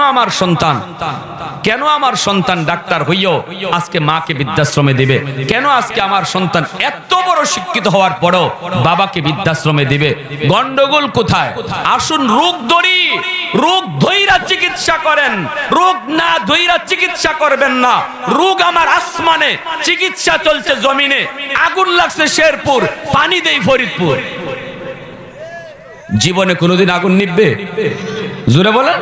আমার সন্তান ডাক্তার হইও আজকে মাকে বৃদ্ধাশ্রমে দিবে? কেন আজকে আমার সন্তান এত বড় শিক্ষিত হওয়ার পরও বাবাকে বৃদ্ধাশ্রমে দিবে? গন্ডগোল কোথায়? আসুন রোগ ধরি, রোগ ধইরা চিকিৎসা করেন, রোগ না ধইরা চিকিৎসা করবেন না। রোগ আমার আসমানে, চিকিৎসা চলছে জমিনে। আগুন লাগছে শেরপুর, পানি দেই ফরিদপুর। জীবনে কোনোদিন আগুন নিভবে? জোরে বলেন।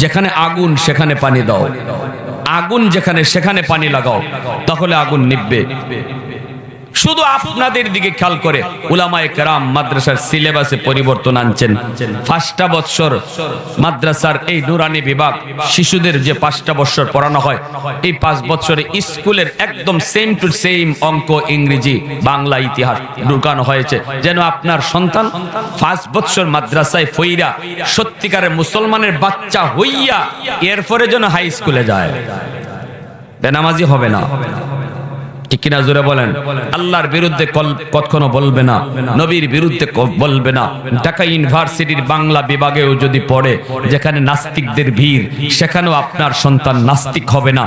যেখানে আগুন সেখানে পানি দাও, আগুন যেখানে সেখানে পানি লাগাও, তাহলে আগুন নিভবে। শুধু আপনাদের দিকে খেয়াল করে উলামায়ে কেরাম মাদ্রাসার সিলেবাসে পরিবর্তন আনছেন। 5টা বছর মাদ্রাসার এই নুরানি বিভাগ শিশুদের যে 5টা বছর পড়ানো হয়, এই 5 বছরে স্কুলের একদম সেম টু সেম অঙ্ক, ইংরেজি, বাংলা, ইতিহাস ঢুকানো হয়েছে, যেন আপনার সন্তান 5 বছর মাদ্রাসায় ফইরা সত্যিকারের মুসলমানের বাচ্চা হইয়া এরপরে যেন হাই স্কুলে যায়, বেনামাজি হবে না। ঠিক কিনা জোরে বলেন। আল্লাহর বিরুদ্ধে কখনো বলবে না, নবীর বিরুদ্ধে বলবে না। ঢাকা ইউনিভার্সিটির বাংলা বিভাগেও যদি পড়ে, যেখানে নাস্তিকদের ভিড়, সেখানেও আপনার সন্তান নাস্তিক হবে না,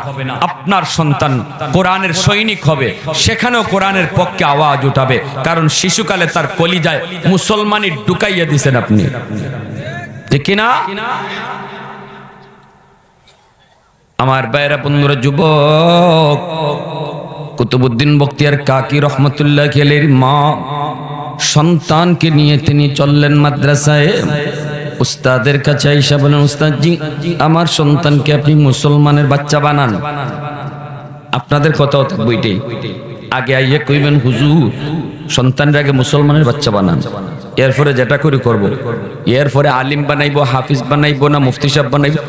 আপনার সন্তান কোরআনের সৈনিক হবে, সেখানেও কোরআনের পক্ষে আওয়াজ উঠাবে। কারণ শিশুকালে তার কলিজায় মুসলমানি ঢুকাইয়া দিছেন আপনি, ঠিক কিনা? আমার ভাইরা বন্ধুরা, যুবক কুতুবউদ্দিন বখতিয়ার কাকি রহমতুল্লাহ আলাইহির মা সন্তানকে নিয়ে তিনি চললেন মাদ্রাসায়। উস্তাদের কাছে আইসা বলেন, উস্তাদজি আমার সন্তানকে আপনি মুসলমানের বাচ্চা বানান। আপনাদের কথাও থাকবে এটাই, আগে আইয়ে কইবেন হুজুর সন্তানের আগে মুসলমানের বাচ্চা বানান, এরপরে যেটা করে করব। এরপরে আলিম বানাইবো, হাফিজ বানাইবো না মুফতি সাহেব বানাইবো,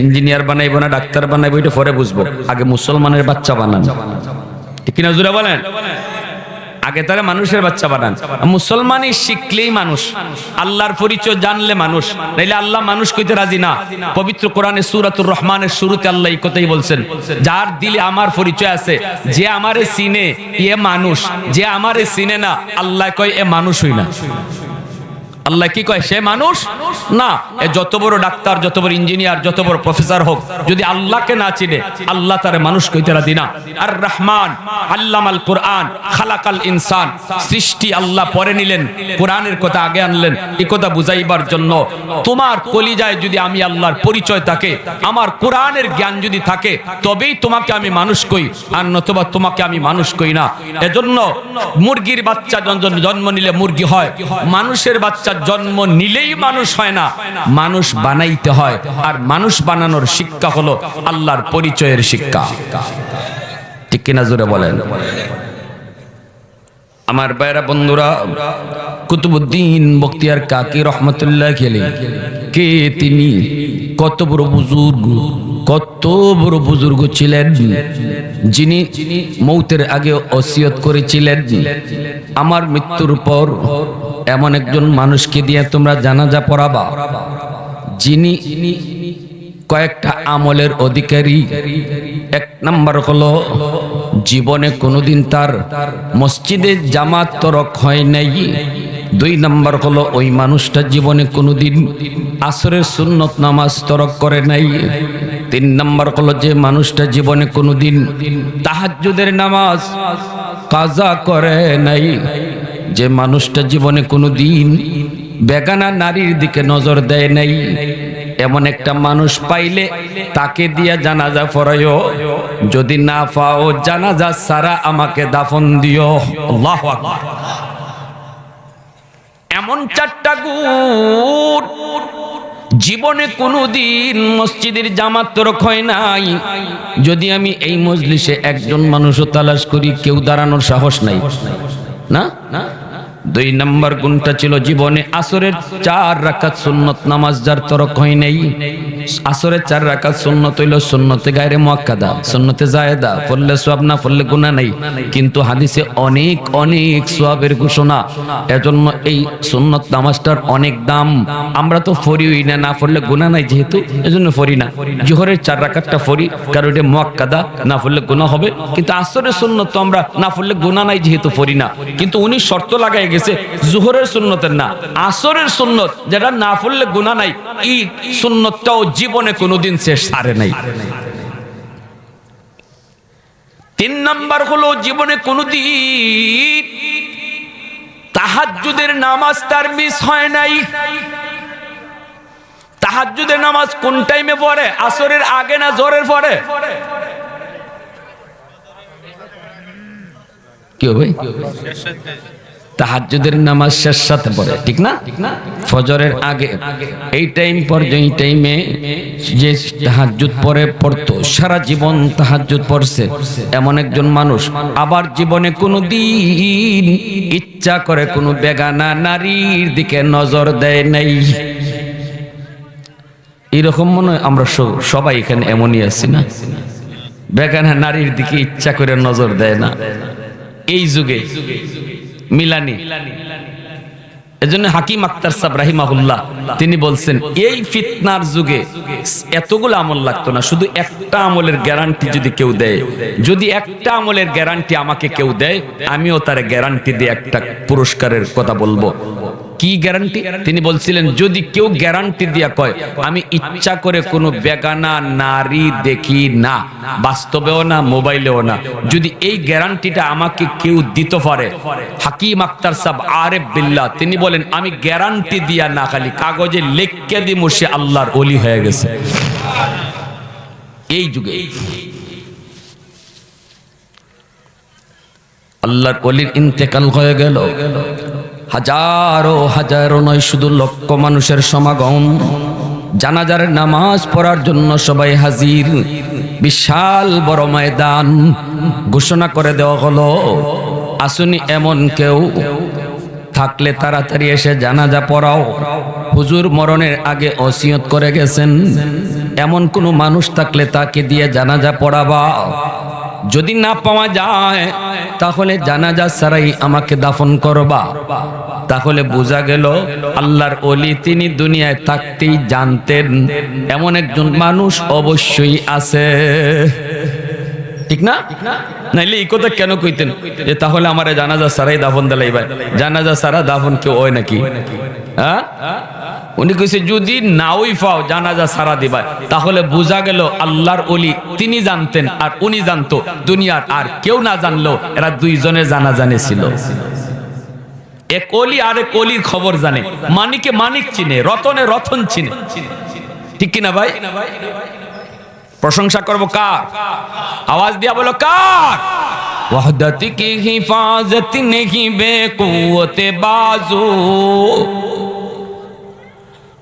ইঞ্জিনিয়ার বানাইবো না ডাক্তার বানাইবো, এটা পরে বুঝবো। আগে মুসলমানের বাচ্চা বানান, ঠিক কিনা জুরা বলেন? আগে তারা মানুষের বাচ্চা বানান। মুসলমানই শিখলেই মানুষ, আল্লাহর পরিচয় জানলে মানুষ, নাইলে আল্লাহ মানুষ কইতে রাজি না। পবিত্র কোরআনে সূরাতুর রহমানের শুরুতে আল্লাহ এই কথাই বলছেন, যার দিলে আমার পরিচয় আছে, যে আমারে চিনে এ মানুষ, যে আমারে চিনে না আল্লাহ কয় এ মানুষই না। আল্লাহ কি কয়? সে মানুষ না। এ যত বড় ডাক্তার, যত বড় ইঞ্জিনিয়ার, যত বড় প্রফেসর হোক, যদি আল্লাহকে না চিনে আল্লাহ তারে মানুষ কইতে রাজি না। আর রহমান আল্লামাল কোরআন খালাকাল ইনসান, সৃষ্টি আল্লাহ পরে নিলেন, কোরআনের কথা আগে আনলেন। এই কথা বুঝাইবার জন্য তোমার কলিজায় যদি আমি আল্লাহর পরিচয় থাকে, আমার কোরআনের জ্ঞান যদি থাকে, তবেই তোমাকে আমি মানুষ কই, আর নতুবা তোমাকে আমি মানুষ কই না। এজন্য মুরগির বাচ্চা জন্ম নিলে মুরগি হয়, মানুষের বাচ্চা জন্ম নিলেই মানুষ হয় না, মানুষ বানাইতে হয়। আর মানুষ বানানোর শিক্ষা হলো আল্লাহর পরিচয়ের শিক্ষা, ঠিক কিনা জোরে বলেন? আমার ভাইরা বন্ধুরা, কুতুবউদ্দিন বখতিয়ার কাকি রহমতুল্লাহ আলাইহি কে তিনি? কত বড় বুজুর্গ, কত বড় বুজুর্গ ছিলেন, যিনি মৌতের আগে ওসিয়ত করেছিলেন, আমার মৃত্যুর পর এমন একজন মানুষকে দিয়ে তোমরা জানাজা পড়াবা, যিনি কয়েকটা আমলের অধিকারী। এক নাম্বার হলো জীবনে কোনোদিন তার মসজিদে জামাত তরক হয় নাই। দুই নাম্বার হলো ওই মানুষটা জীবনে কোনোদিন আসরের সুন্নত নামাজ তরক করে নাই। তিন নাম্বার হলো যে মানুষটা জীবনে কোনোদিন তাহাজ্জুদের নামাজ কাজা করে নাই। যে মানুষটা জীবনে কোনোদিন বেগানা নারীর দিকে নজর দেয় নাই। এমন একটা মানুষ পাইলে তাকে দিয়া জানাজা পড়াইও, যদি না পাও জানাজা সারা আমাকে দাফন দিও। আল্লাহু আকবার। এমন চারটা গুণ, জীবনে কোনোদিন মসজিদের জামাত তরক হয় নাই। যদি আমি এই মজলিসে একজন মানুষও তালাশ করি, কেউ দাঁড়ানোর সাহস নাই, না না। দুই নাম্বার গুণটা ছিল জীবনে আসরের 4 রাকাত সুন্নত নামাজ যার তরক হয় নাই। আসরের 4 রাকাত সুন্নত হইল সুন্নতে গায়রে মুআক্কাদা, সুন্নতে জায়েদা, পড়লে সওয়াব না পড়লে গুনাহ নাই, কিন্তু হাদিসে অনেক অনেক সওয়াবের ঘোষণা। এজন্য এই সুন্নত নামাজটার অনেক দাম। আমরা তো পড়িই না, না পড়লে গুনাহ নাই যেহেতু, এজন্য পড়ি না। জোহরের 4 রাকাতটা পড়ি কারণ এটা মুআক্কাদা, না পড়লে গুনাহ হবে। কিন্তু আসরের সুন্নত তো আমরা না পড়লে গুনাহ নাই যেহেতু পড়ি না। কিন্তু উনি শর্ত লাগাই গেছে জোহরের সুন্নতের না, আসরের সুন্নত যেটা না পড়লে গুনাহ নাই, এই সুন্নতটাও জীবনে কোনোদিন শেষ সারে নাই। 3 নাম্বার হলো জীবনে কোনোদিন তাহাজ্জুদের নামাজ তার মিস হয় নাই। তাহাজ্জুদের নামাজ কোন টাইমে পড়ে? আসরের আগে না জোহরের পরে? কি হবে? তাহাজ্জুদের নামাজ শেষ সাথে পড়ে, ঠিক না? ফজরের আগে এই টাইম পর্যন্ত, এই টাইমে যে তাহাজ্জুদ পড়তো, সারা জীবন তাহাজ্জুদ পড়ছে এমন একজন মানুষ আবার জীবনে কোনোদিন ইচ্ছা করে কোনো বেগানা নারীর দিকে নজর দেয় নাই। এরকম মনে হয় আমরা সবাই এখানে এমনই আছি না? বেগানা নারীর দিকে ইচ্ছা করে নজর দেয় না এই যুগে মিলানি। এজন্য হাকিম আখতার সাহেব রাহিমাহুল্লাহ তিনি বলছেন, এই ফিতনার যুগে এতগুলো আমল লাগতো না, শুধু একটা আমলের গ্যারান্টি যদি কেউ দেয়, যদি একটা আমলের গ্যারান্টি আমাকে কেউ দেয়, আমিও তার গ্যারান্টি দিয়ে একটা পুরস্কারের কথা বলবো। কি গ্যারান্টি? তিনি বলছিলেন, যদি কেউ গ্যারান্টি দিয়া কয় আমি ইচ্ছা করে কোনো বেগানা নারী দেখি না, বাস্তবেও না মোবাইলেও না, যদি এই গ্যারান্টিটা আমাকে কেউ দিতে পারে, হাকিম আখতার সাহেব আরেফ বিল্লাহ তিনি বলেন, আমি গ্যারান্টি দিয়া না খালি কাগজে লিখকে দিমু সে আল্লাহর ওলি হয়ে গেছে। এই যুগে আল্লাহর ওলির ইন্তেকাল হয়ে গেল, হাজারো হাজারো নয়, শুধু লক্ষ মানুষের সমাগম। জানাজার নামাজ পড়ার জন্য সবাই হাজির। বিশাল বড় ময়দান। ঘোষণা করে দেওয়া হলো, আসুনি এমন কেউ থাকলে তাড়াতাড়ি এসে জানাজা পড়াও। হুজুর মরণের আগে ওসিয়ত করে গেছেন, এমন কোনো মানুষ থাকলে তাকে দিয়ে জানাজা পড়াবা। যদি না পাওয়া যায় তাহলে জানাজা ছাড়াই আমাকে দাফন করবা। তাহলে বোঝা গেল আল্লাহর ওলি তিনি দুনিয়ায় থাকতেই জানতেন এমন একজন মানুষ অবশ্যই আছে, ঠিক না? নাইলে এই কথা কেন কইতেন যে তাহলে আমার জানাজা ছাড়াই দাফন দিলাই ভাই? জানাজা ছাড়া দাফন কেউ হয় নাকি? হ্যাঁ, উনি কইছে যদি নাওই পাও জানাজা ছাড়া দিবা। তাহলে বোঝা গেল আল্লাহর ওলি তিনি জানতেন আর উনি জানতো, দুনিয়ার আর কেউ না জানলো এরা দুইজনে জানাজানে ছিল। এক অলি আর এক অলির খবর জানে, মানিকে মানিক চিনে, রতনে রতন চিনে, ঠিক কিনা ভাই? প্রশংসা করবো কার? আওয়াজ দিয়া বলো কার? ওয়াহদত কি হিফাজত নেহি বেকুওতে বাজু,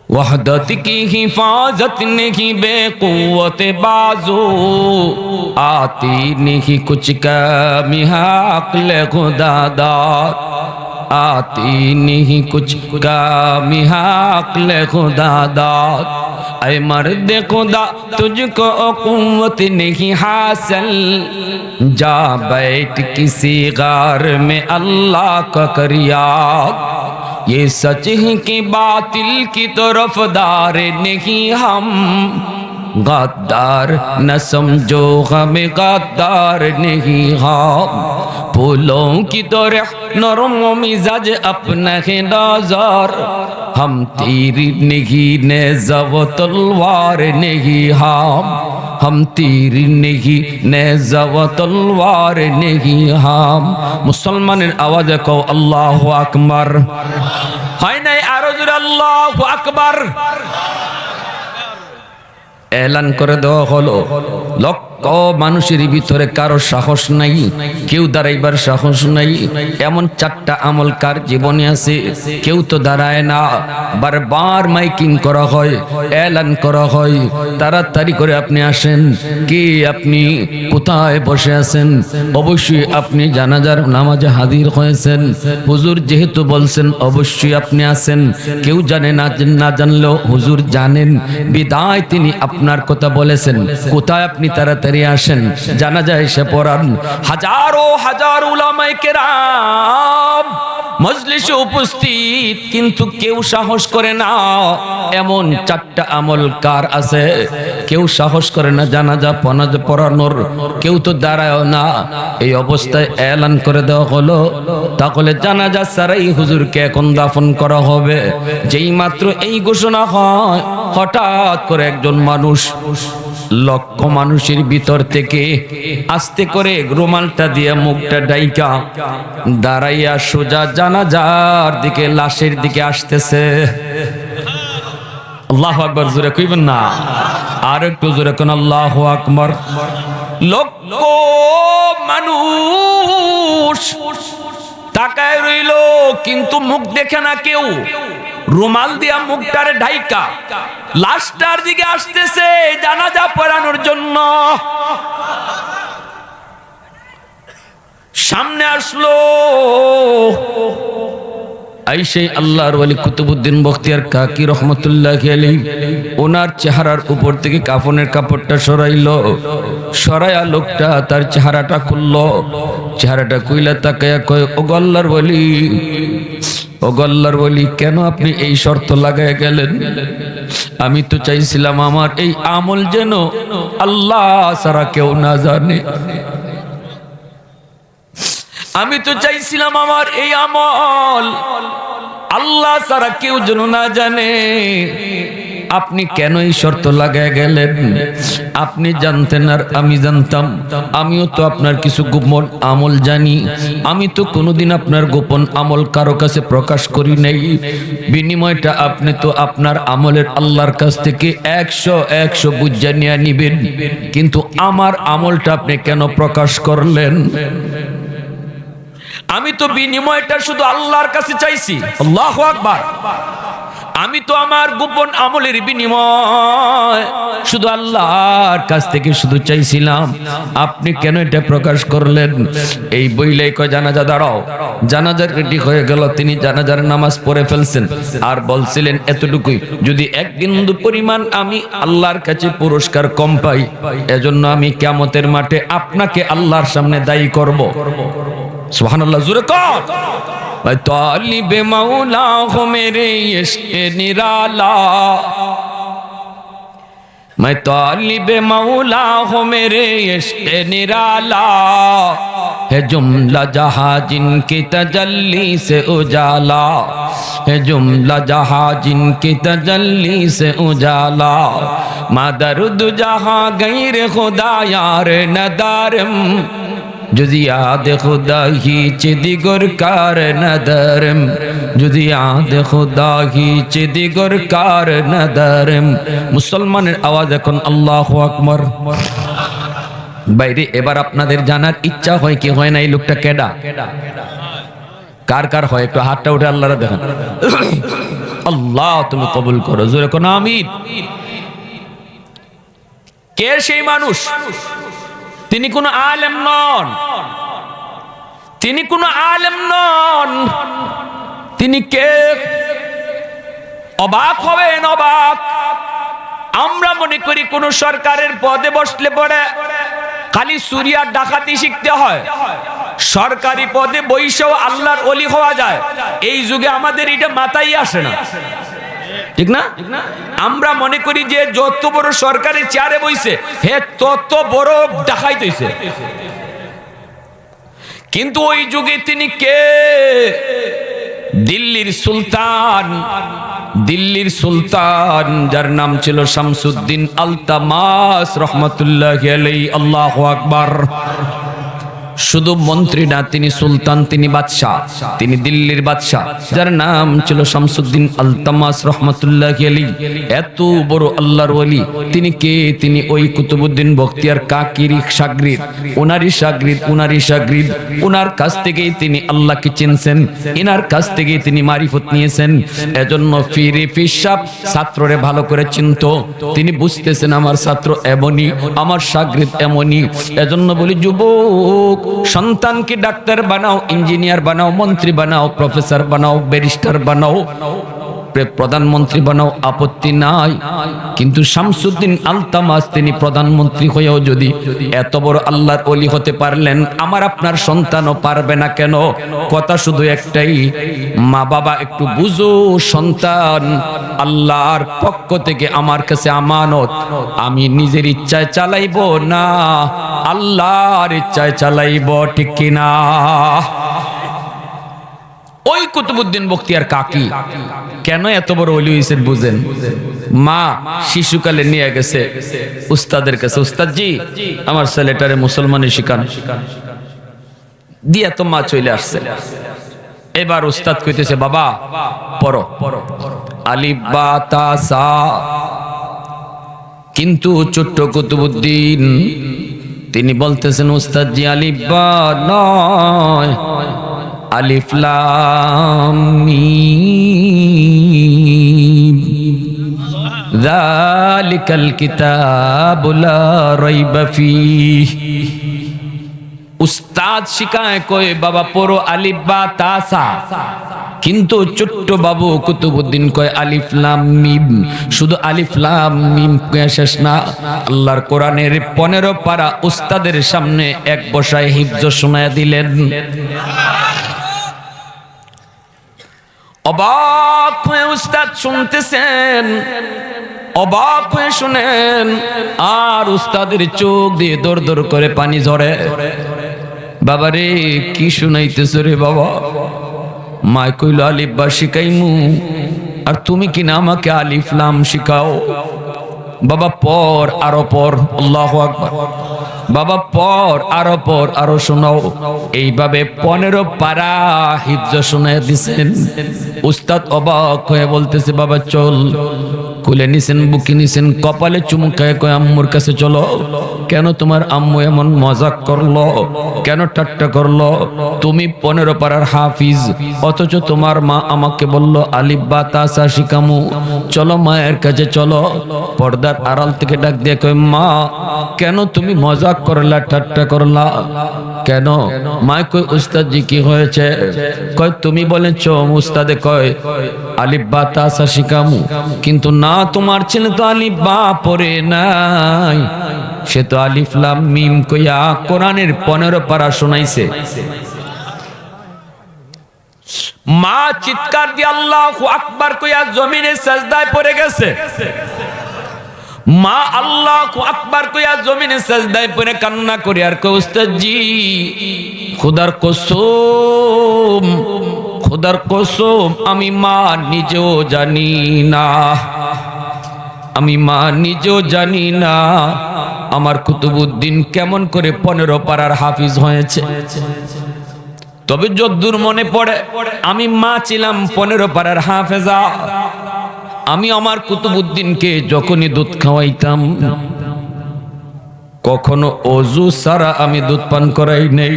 वहदत की हिफाजत नहीं बेकुवत बाजू, आती नहीं कुछ कमी अक्ल खुदादार, आती नहीं कुछ कमी अक्ल खुदादार। ऐ मर्द खुदा तुझको कुव्वत नहीं हासिल, जा बैठ किसी गार में अल्लाह का कर याद। ये सच है कि बातिल की तरफदार नहीं हम, गद्दार न समझो हमें गद्दार नहीं हम। फूलों की तरह नरम मिजाज अपना है नजर, हम तीर नहीं नेज़ा व तलवार नहीं हम तीर नहीं नेज़ा व तलवार नहीं हम। मुसलमाনের আওয়াজে কও আল্লাহু আকবার। হয় নাই আরো জোরে আল্লাহু আকবার। এলান করে দেওয়া হলো, লক্ষ মানুষের ভিতরে কারো সাহস নাই, কেউ দাঁড়াইবার সাহস নাই। এমন চারটা আমল কার জীবনে আছে? কেউ তো দাঁড়ায় না। বারবার মাইকিং করা হয়, এলান করা হয়, তাড়াতাড়ি করে আপনি আসেন। কে আপনি? কোথায় বসে আছেন? অবশ্যই আপনি জানাজার নামাজে হাজির হয়েছেন। হুজুর যেহেতু বলছেন অবশ্যই আপনি আছেন। কেউ জানে না, না জানলেও হুজুর জানেন, বিদায় তিনি আপনার কথা বলেছেন। কোথায় আপনি? তাড়াতাড়ি আসেন, জানাজা এসে পড়ান। হাজারো হাজার উলামায়ে কেরাম মজলিসে উপস্থিত, কিন্তু কেউ সাহস করে না। এমন চারটা আমল কার আছে? কেউ সাহস করে না জানাজা পড়ানোর, কেউ তো দাঁড়ায়ও না। এই অবস্থায় এলান করে দেওয়া হলো, তাহলে জানাজা ছাড়াই হুজুরকে এখন দাফন করা হবে। যেই মাত্র এই ঘোষণা হয়, হঠাৎ করে একজন মানুষ লক্ষ মানুষের ভিতর থেকে আস্তে করে রুমালটা দিয়ে মুখটা ডাইকা দাঁড়াইয়া সোজা জানাজার দিকে, লাশের দিকে আসতেছে। আল্লাহু আকবার জোরে কইবেন না? আর একটু জোরে কোন আল্লাহু আকবার। লক্ষ মানুষ তাকায় রইল, কিন্তু মুখ দেখে না কেউ। রুমাল দিয়া মুখটারে ঢাইকা লাশটার দিকে আসতেছে জানাজা পড়ানোর জন্য। সামনে আসলো, আইসে আল্লাহর ওয়ালি কুতুবউদ্দিন বখতিয়ার কাকি রহমতুল্লাহি আলাইহি। ওনার চেহারার উপর থেকে কাফনের কাপড়টা সরাইলো, সরায়া লোকটা তার চেহারাটা খুললো। চেহারাটা খুইলা তাকায়া কয়, ও আল্লাহর ওয়ালি, ও আল্লাহর ওয়ালি, কেন আপনি এই শর্ত লাগায় গেলেন? আমি তো চাইছিলাম আমার এই আমল যেন আল্লাহ ছাড়া কেউ না জানে। আমি তো চাইছিলাম আমার এই আমল আল্লাহ ছাড়া কেউ যেন না জানে। আপনি কেন এই শর্ত লাগায় গেলেন? আপনি জানতেন আর আমি জানতাম। আমিও তো আপনার কিছু গোপন আমল জানি। আমি তো কোনোদিন আপনার গোপন আমল কারো কাছে প্রকাশ করি নাই। বিনিময়টা আপনি তো আপনার আমলের আল্লাহর কাছ থেকে 100 বুঝা নিয়ে নিবেন, কিন্তু আমার আমলটা আপনি কেন প্রকাশ করলেন? আমি তো বিনিময়টা শুধু আল্লাহর কাছে চাইছি। আল্লাহু আকবার। আমি তো আমার গোপন আমলের বিনিময় শুধু আল্লাহর কাছ থেকে শুধু চাইছিলাম, আপনি কেন এটা প্রকাশ করলেন? এই বইলাই কয় জানাজা দাঁড়াও। জানাজার রেডি হয়ে গেল, তিনি জানাজার নামাজ পড়ে ফেলছেন, আর বলছিলেন এতটুকুই, যদি এক বিন্দু পরিমাণ আমি আল্লাহর কাছে পুরস্কার কম পাই, এজন্য আমি কিয়ামতের মাঠে আপনাকে আল্লাহর সামনে দায়ী করব। সুবহানাল্লাহ, জোরে কর। तालिबे मौला हो मेरे इश्क़ निराला, मैं तालिबे मौला हो मेरे इश्क़ निराला, है जुमला जहाँ जिनकी तजल्ली से उजाला, है जुमला जहाँ जिनकी तजल्ली से उजाला, मादरुद जहाँ गैर खुदा यार नदारम, যদি আদে খুদা হিচে দিগর কার নদরম, যদি আদে খুদা হিচে দিগর কার নদরম। মুসলমানের আওয়াজ এখন আল্লাহু আকবার। বাইরে এবার আপনাদের জানার ইচ্ছা হয় কি হয় না, এই লোকটা কেডা? কার কার হয়? একটু হাতটা উঠে আল্লাহরা দেখেন। আল্লাহ তুমি কবুল করো, জোরে কোন আমিন। কে সেই মানুষ? তিনি কোন আলেম নন, তিনি কোন আলেম নন। তিনি কে? অবাক হবেন, অবাক। আমরা মনে করি কোন সরকারের পদে বসলে পরে খালি চুরি আর ডাকাতি শিখতে হয়, সরকারি পদে বইসেও আল্লাহর ওলি হওয়া যায়। এই যুগে আমাদের এটা মাথায় আসে না, ঠিক না? আমরা মনে করি যে যত বড় সরকারি চেয়ারে বইছে হে তত বড় ডাকাইত হইছে। কিন্তু ওই যুগে তিনি কে? দিল্লির সুলতান, দিল্লির সুলতান যার নাম ছিল শামসুদ্দিন আলতামাস রহমতুল্লাহি আলাইহি। আল্লাহু আকবার। শুধু মন্ত্রী না, তিনি সুলতান, তিনি বাদশাহ, তিনি দিল্লির বাদশাহ, যার নাম ছিল শামসুদ্দিন আলতামাস রহমতুল্লাহি আলাইহি। এত বড় আল্লাহর ওলি তিনি কে? তিনি ওই কুতুবউদ্দিন বখতিয়ার কাকির শাগরিদ, ওনারই শাগরিদ, ওনারই শাগরিদ। ওনার কাছ থেকেই তিনি আল্লাহকে চিনছেন, এনার কাছ থেকেই তিনি মারিফত নিয়েছেন। এজন্য ফিরে ফিসাব ছাত্ররে ভালো করে চিনত। তিনি বুঝতেছেন আমার ছাত্র এমনই, আমার শাগরিদ এমনই। এজন্য বলি যুবক, সন্তানকে ডাক্তার বানাও, ইঞ্জিনিয়ার বানাও, মন্ত্রী বানাও, প্রফেসর বানাও, ব্যারিস্টার বানাও, প্রধানমন্ত্রী বানাও, আপত্তি নাই। কিন্তু শামসুদ্দিন আলতামাস তিনি প্রধানমন্ত্রী হয়েও যদি এত বড় আল্লাহর ওলি হতে পারলেন, আমার আপনার সন্তানও পারবে না কেন? কথা শুধু একটাই, মা বাবা একটু বুঝো, সন্তান আল্লাহর পক্ষ থেকে আমার কাছে আমানত। আমি নিজের ইচ্ছায় চালাইব না, আল্লাহর ইচ্ছায় চালাইব, ঠিক কিনা? ওই কুতুবউদ্দিন বখতিয়ার কাকি কেন এত বড় ওলি হইছেন বুঝেন? মা শিশুকালে নিয়ে গেছে উস্তাদের কাছে, উস্তাদজি আমার ছেলেটারে মুসলমানি শিখান, দিয়া তো মা চলে আসছে। এবার উস্তাদ কইতেছে বাবা পড়ো আলিফ বা তা সা, কিন্তু ছোট্ট কুতুবউদ্দিন তিনি বলতেছেন উস্তাদজি আলিফ বা নয়, আলিফ লাম মিম, যালিকাল কিতাবু লা রাইবা ফীহি। উস্তাদ শিখায় কই বাবা পড়ো আলিফ বা তা সা, কিন্তু ছোট্ট বাবু কুতুবউদ্দিন কয় আলিফ লাম মিম। শুধু আলিফ লাম মিম শেষ না, আল্লাহর কোরআনের 15 পারা উস্তাদের সামনে এক বসায় হিফজ শোনায়া দিলেন। অবাক হয়ে উস্তাদ শুনতেছেন, অবাক হয়ে শুনেন, আর উস্তাদের চোখ দিয়ে দর দর করে পানি ঝরে। বাবারে কি শুনাইতেছ রে বাবা? মা কইল আলিফ বা শিখাইমু, আর তুমি কিনা আমাকে আলিফ লাম শিখাও। বাবা পর আরো পর, আল্লাহু আকবার। বাবা পর আরো শোনাও। এইভাবে 15 পারা হিফজ শোনায় দিছেন। উস্তাদ অবাক হয়ে বলতেছে বাবা চল। কুলে নিছেন, বুকে নিছেন, কপালে চুমু খায় কয় আম্মুর কাছে চলো। কেন তোমার আম্মু এমন মজাক করলো, কেন ঠাট্টা করলো? তুমি 15 পারার হাফিজ, অথচ তোমার মা আমাকে বলল আলিফ বা তা সা শিখামু। চলো মায়ের কাছে চলো। পর্দার আড়াল থেকে ডাক দিয়ে কয় মা কেন তুমি মজাক করলা, ঠাট্টা করলা কেন? মা কই উস্তাদ জি কি হয়েছে? কয় তুমি বলেছ উস্তাদে কয় আলিফ বা তা সা শিখামু, কিন্তু না তোমার ছেলে তো আলিফ বা পড়ে নাই, সে তো আলিফ লাম মিম কইয়া কোরআনের 15 পারা শোনাইছে। মা চিৎকার দিয়ে আল্লাহু আকবার কইয়া জমিনে সাজদায় পড়ে গেছে। মা আল্লাহু আকবার কইয়া জমিনে সাজদায় পড়ে কান্না করে আর কয় উস্তাদ জি খোদার কসম, খোদার কসম আমি মা নিজেও জানি না, আমি মা নিজেও জানি না আমার কুতুবউদ্দিন কেমন করে 15 পারার হাফিজ হয়েছে। তবে যদ্দূর মনে পড়ে আমি মা ছিলাম 15 পারার হাফেজা। আমি আমার কুতুবউদ্দিনকে যখনই দুধ খাওয়াইতাম কখনো অজু ছাড়া আমি দুধ পান করাই নেই।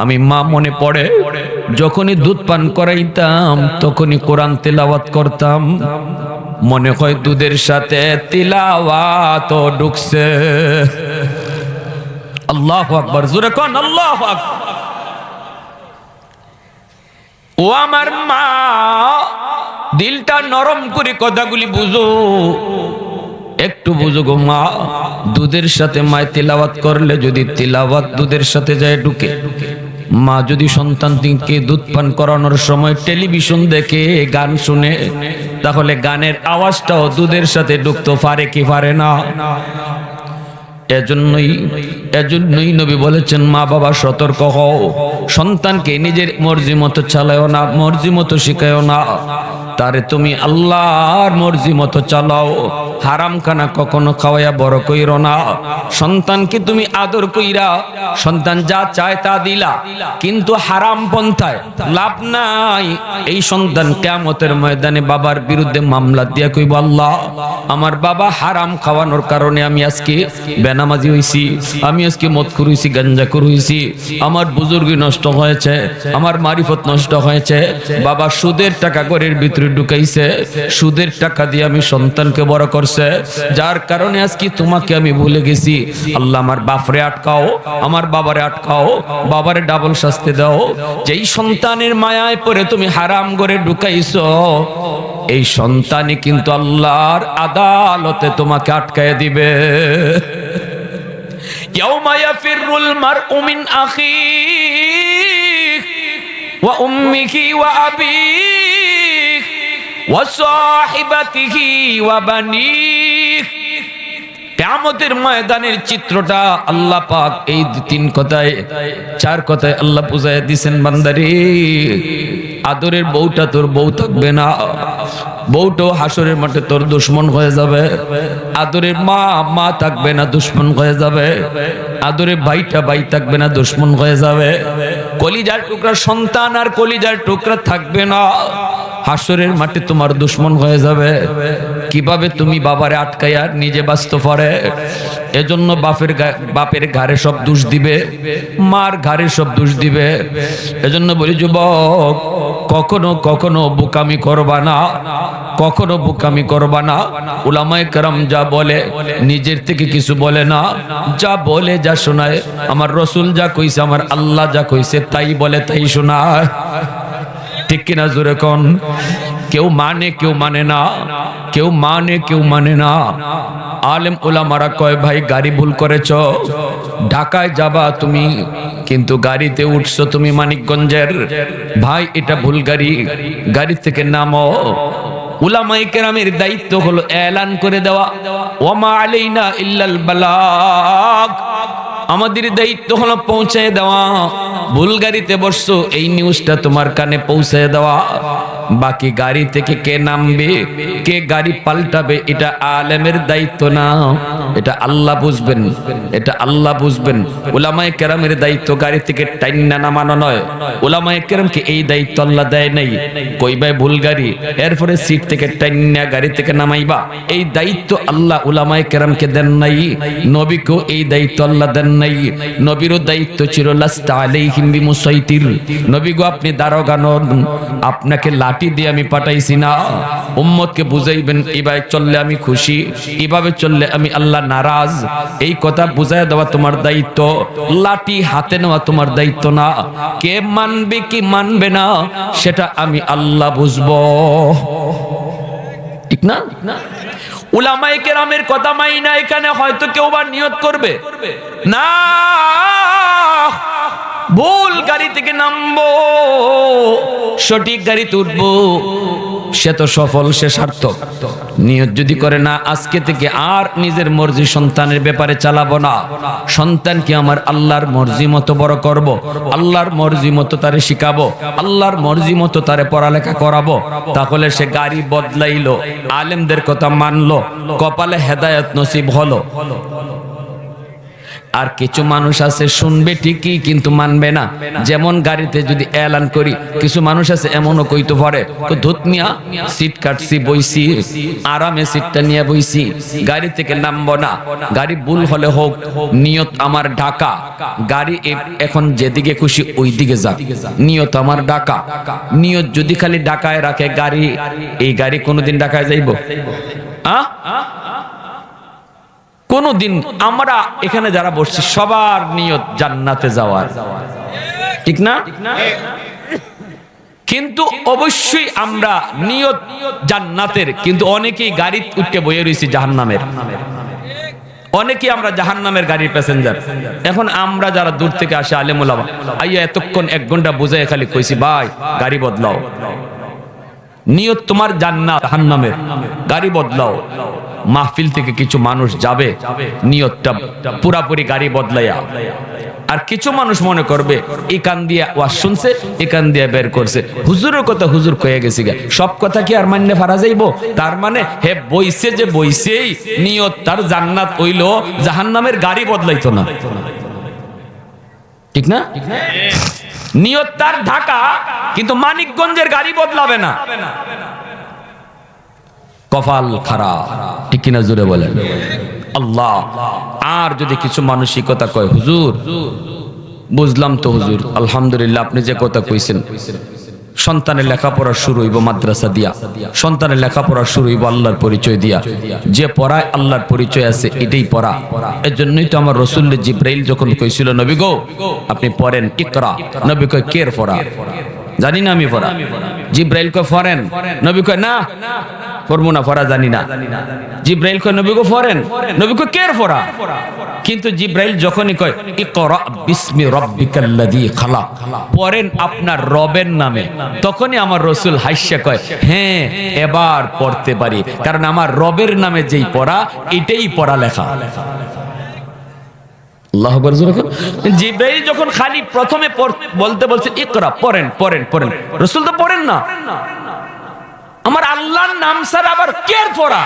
আমি মা মনে পড়ে যখনই দুধ পান করাইতাম তখনই কোরআন তেলাওয়াত করতাম। মনে হয় দুধের সাথে তিলাওয়াত ঢুকছে। আল্লাহু আকবার, জোরে কোন আল্লাহু আকবার। ও আমার মা দিলটা নরম করে কথাগুলি বুঝো, একটু বুঝো গো মা। দুধের সাথে মায় তিলাওয়াত করলে যদি তিলাওয়াত দুধের সাথে যায় ঢুকে, মা যদি সন্তানকে দুধ পান করানোর সময় টেলিভিশন দেখে গান শুনে, তাহলে গানের আওয়াজটাও দুধের সাথে ঢুকতে পারে কি পারে না? এজন্যই নবী বলেছেন মা বাবা সতর্ক হও, সন্তানকে নিজের মর্জি মতো চালাও না, মর্জি মতো শিখাও না, তারে তুমি আল্লাহর মর্জি মতো চালাও। হারাম খানা কখনো খাওয়াইয়া বড় কইরো না। সন্তানকে তুমি আদর কইরা সন্তান যা চায় তা দিলা, কিন্তু হারাম পন্থায় লাভ নাই। এই সন্তান কিয়ামতের ময়দানে বাবার বিরুদ্ধে মামলা দিয়া কইব আল্লাহ আমার বাবা হারাম খাওয়ানোর কারণে আমি আজকে বেনামাজি হইছি, আমি আজকে মদখুর হইছি, গাঞ্জাখুর হইছি, আমার বুজুর্গি নষ্ট হয়েছে, আমার মারিফত নষ্ট হয়েছে। বাবা সুদের টাকা ঘরের ভিতরে ঢুকাইছে, সুদের টাকা দিয়ে আমি সন্তানকে বড় করছে, যার কারণে আজকে তোমাকে আমি ভুলে গেছি। আল্লাহ আমার বাপরে আটকাও, আমার বাবারে আটকাও, বাবারে ডাবল শাস্তি দাও। যেই সন্তানের মায়ায় পড়ে তুমি হারাম ঘরে ঢুকাইছো, এই সন্তানই কিন্তু আল্লাহর আদালতে তোমাকে আটকায় দিবে। ইয়াউমা ইয়াফিরুল মারউ মিন আখিহি ওয়া উম্মিহি ওয়া আবিহি ওয়া সাহিবাতিহি ওয়া বানিহি। কিয়ামতের ময়দানের চিত্রটা আল্লাহ পাক এই 3 কথায় 4 কথায় আল্লাহ বুঝায় দিবেন বান্দারে। আদরের বউটা তোর বউ থাকবে না, বউটাও হাসরের মাঠে তোর দুশ্মন হয়ে যাবে। আদরের মা মা থাকবে না, দুশ্মন হয়ে যাবে। আদরের ভাইটা ভাই থাকবে না, দুশ্মন হয়ে যাবে। কলিজার টুকরা সন্তান আর কলিজার টুকরা থাকবে না, হাসরের মাঠে তোমার দুশ্মন হয়ে যাবে। কিভাবে তুমি বাবারে আটকাইয়া নিজে বাঁচতে পারে? এজন্য বাপের ঘাড়ে সব দোষ দিবে, মার ঘাড়ে সব দোষ দিবে। এজন্য বলি যুবক, কখনো কখনো বোকামি করবা না, কখনো বোকামি করবা না। উলামায়ে কেরাম যা বলে নিজের থেকে কিছু বলে না, যা বলে যা শোনায় আমার রসুল যা কইছে, আমার আল্লাহ যা কইছে তাই বলে তাই শোনায়। ঠিক কিনা জোরে কোন? কেউ মানে কেউ মানে না, কেউ মানে কেউ মানে না। আলেম উলামারা কয় ভাই গাড়ি ভুল করেছ, ঢাকায় যাবা তুমি কিন্তু গাড়িতে উঠছো তুমি মানিকগঞ্জের, ভাই এটা ভুল গাড়ি, গাড়ি থেকে নামো। উলামায়ে কেরামের দায়িত্ব হলো এলান করে দেওয়া, ওয়ামা আলাইনা ইল্লাল বালাগ। আমাদের দায়িত্ব হলো পৌঁছে দেওয়া। ভুল গাড়িতে বসছো এই নিউজটা তোমার কানে পৌঁছে দেওয়া। বাকি গাড়ি থেকে কে নামবে, কে গাড়ি পাল্টাবে, এটা আলেমের দায়িত্ব না, এটা আল্লাহ বুঝবেন, এটা আল্লাহ বুঝবেন। উলামায়ে কেরামের দায়িত্ব গাড়ি থেকে টাইন্না নামানো নয়। উলামায়ে কেরামকে এই দায়িত্ব আল্লাহ দেয় নাই। কইবাই ভুল গাড়ি, এরপরে সিট থেকে টাইন্না গাড়ি থেকে নামাইবা, এই দায়িত্ব আল্লাহ উলামায়ে কেরামকে দেন নাই। নবীকেও এই দায়িত্ব আল্লাহ দেন নাই। নবীরও দায়িত্ব ছিল লাস্তা আলাইহিম বিমুসাইতির, নবী গো আপনি দারোগা নন, আপনাকে লাঠি দিয়ে আমি পাঠাইছি না। উম্মতকে বুঝাইবেন এইভাবে চললে আমি খুশি, এইভাবে চললে আমি আল্লাহ নারাজ, এই কথা বুঝাই দেওয়া তোমার দায়িত্ব। লাঠি হাতে নেওয়া তোমার দায়িত্ব না। কে মানবে কি মানবে না সেটা আমি আল্লাহ বুঝবো, ঠিক না? উলামায়ে কেরামের কথা মাইনা এখানে হয়তো কেউ বা নিয়ত করবে না, ভুল গাড়ি থেকে নামবো, সঠিক গাড়িতে উঠবো, সে তো সফল, সে সার্থক। নিয়ত যদি করে না আজকে থেকে আর নিজের মর্জি সন্তানের ব্যাপারে চালাবো না, সন্তানকে আমার আল্লাহর মর্জি মতো বড় করব, আল্লাহর মর্জি মতো তারে শিখাবো, আল্লাহর মর্জি মতো তারে পড়ালেখা করাবো, তাহলে সে গাড়ি বদলাইলো, আলেমদের কথা মানলো, কপালে হেদায়েত নসিব হলো। আর কিছু মানুষ আছে শুনবে ঠিকই কিন্তু মানবে না। যেমন গাড়িতে যদি এলান করি, কিছু মানুষ আছে এমনও কইতে পারে ধুত মিয়া সিট কাটছি বইছি, আরামে সিটটা নিয়ে বইছি, গাড়ি থেকে নামবো না। গাড়ি ভুল হলে হোক, নিয়ত আমার ঢাকা, গাড়ি এখন যেদিকে খুশি ওই দিকে যাক, নিয়ত আমার ঢাকা। নিয়ত যদি খালি ঢাকায় রাখে গাড়ি, এই গাড়ি কোনোদিন ঢাকায় যাইব? কোনদিন? আমরা এখানে যারা বসছি সবার নিয়ত জান্নাতে যাওয়ার, ঠিক না? কিন্তু অবশ্যই আমরা নিয়ত জান্নাতের, কিন্তু অনেকেই গাড়ি উঠে বয়ে রয়েছি জাহান্নামের। অনেকেই আমরা জাহান্নামের গাড়ির প্যাসেঞ্জার। এখন আমরা যারা দূর থেকে আসে আলেম ওলামা, আইয়া এতক্ষণ 1 ঘন্টা বুঝাই খালি কইছি ভাই গাড়ি বদলাও, নিয়ত তোমার জান্নাত, জাহান্নামের, গাড়ি বদলাও। মাহফিল থেকে কিছু মানুষ যাবে নিয়তটা পুরাপুরি গাড়ি বদলাইয়া, আর কিছু মানুষ মনে করবে এখান দিয়ে ওয়াজ শুনছে, এখান দিয়ে বের করছে, হুজুরের কথা হুজুর কয়ে গেছি গা, সব কথা কি আর মানলে ফারা যাইব? তার মানে হে বইছে যে বইছেই, নিয়ত তার জান্নাত হইল, জাহান্নামের গাড়ি বদলাইতো না, ঠিক না? নিয়ত তার ঢাকা, কিন্তু মানিকগঞ্জের গাড়ি বদলাবে না। কপাল খারাপ, ঠিক কিনা জোরে বলেন আল্লাহ। আর যদি কিছু মানসিকতা কয় হুজুর বুঝলাম তো হুজুর, আলহামদুলিল্লাহ আপনি যে কথা কইছেন, সন্তানের লেখাপড়া শুরু হইব মাদ্রাসা দিয়া, সন্তানের লেখাপড়া শুরু হইব আল্লাহর পরিচয় দিয়া, যে পড়ায় আল্লাহর পরিচয় আছে এটাই পড়া। এর জন্যই তো আমার রাসূল জিবরাইল যখন কইছিল নবী গো আপনি পড়েন ইকরা, নবী কয় কের পড়া? জানি না আমি পড়া। জিবরাইল কয় পড়েন, নবী কয় না পড়বো না, পড়া জানি না। জিবরাইল কয় নবী গো পড়েন, নবী কয় কের পড়া? কিন্তু জিবরাইল যখনই কয় ইকরা বিসমি রাব্বিকাল্লাযী খালাক, পড়েন আপনার রবের নামে, তখনই আমার রাসূল হাসিয়া কয় হ্যাঁ এবার পড়তে পারি, কারণ আমার রবের নামে যেই পড়া এটাই পড়ালেখা। আল্লাহু আকবার। জিবরাইল যখন খালি প্রথমে বলতে বলছে ইকরা, পড়েন পড়েন পড়েন, রাসূল তো পড়েন না। আমার আল্লাহর নাম স্যার আবার কের পড়া?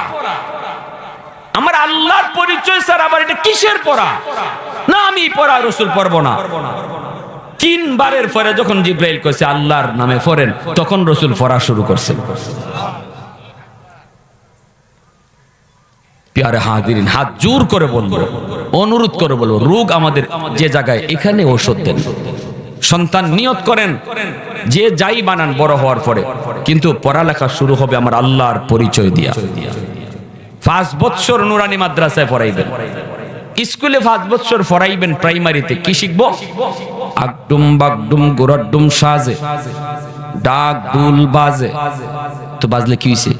আমার আল্লাহর পরিচয় স্যার আবার এটা কিসের পড়া? না আমি পড়া রাসূল পড়বো না। 3 বারের পরে যখন জিবরাইল কইছে আল্লাহর নামে পড়েন, তখন রাসূল পড়া শুরু করছেন। প্যারে হাজিরিন, হাত জোর করে বলবো, অনুরোধ করে বলবো, রোগ আমাদের যে জায়গায় এখানে ঔষধ দেন। সন্তান নিয়ত করেন যে যাই বানান বড় হওয়ার পরে, কিন্তু পড়ালেখা শুরু হবে আমার আল্লাহর পরিচয় দিয়া। 5 বছর নুরানি মাদ্রাসায় পড়াইবেন, স্কুলে 5 বছর পড়াইবেন, প্রাইমারিতে কি শিখবো? আগডুম বাগডুম গোরাডুম সাজে, ডাক দুল বাজে। তো বাজলে কি হইছে?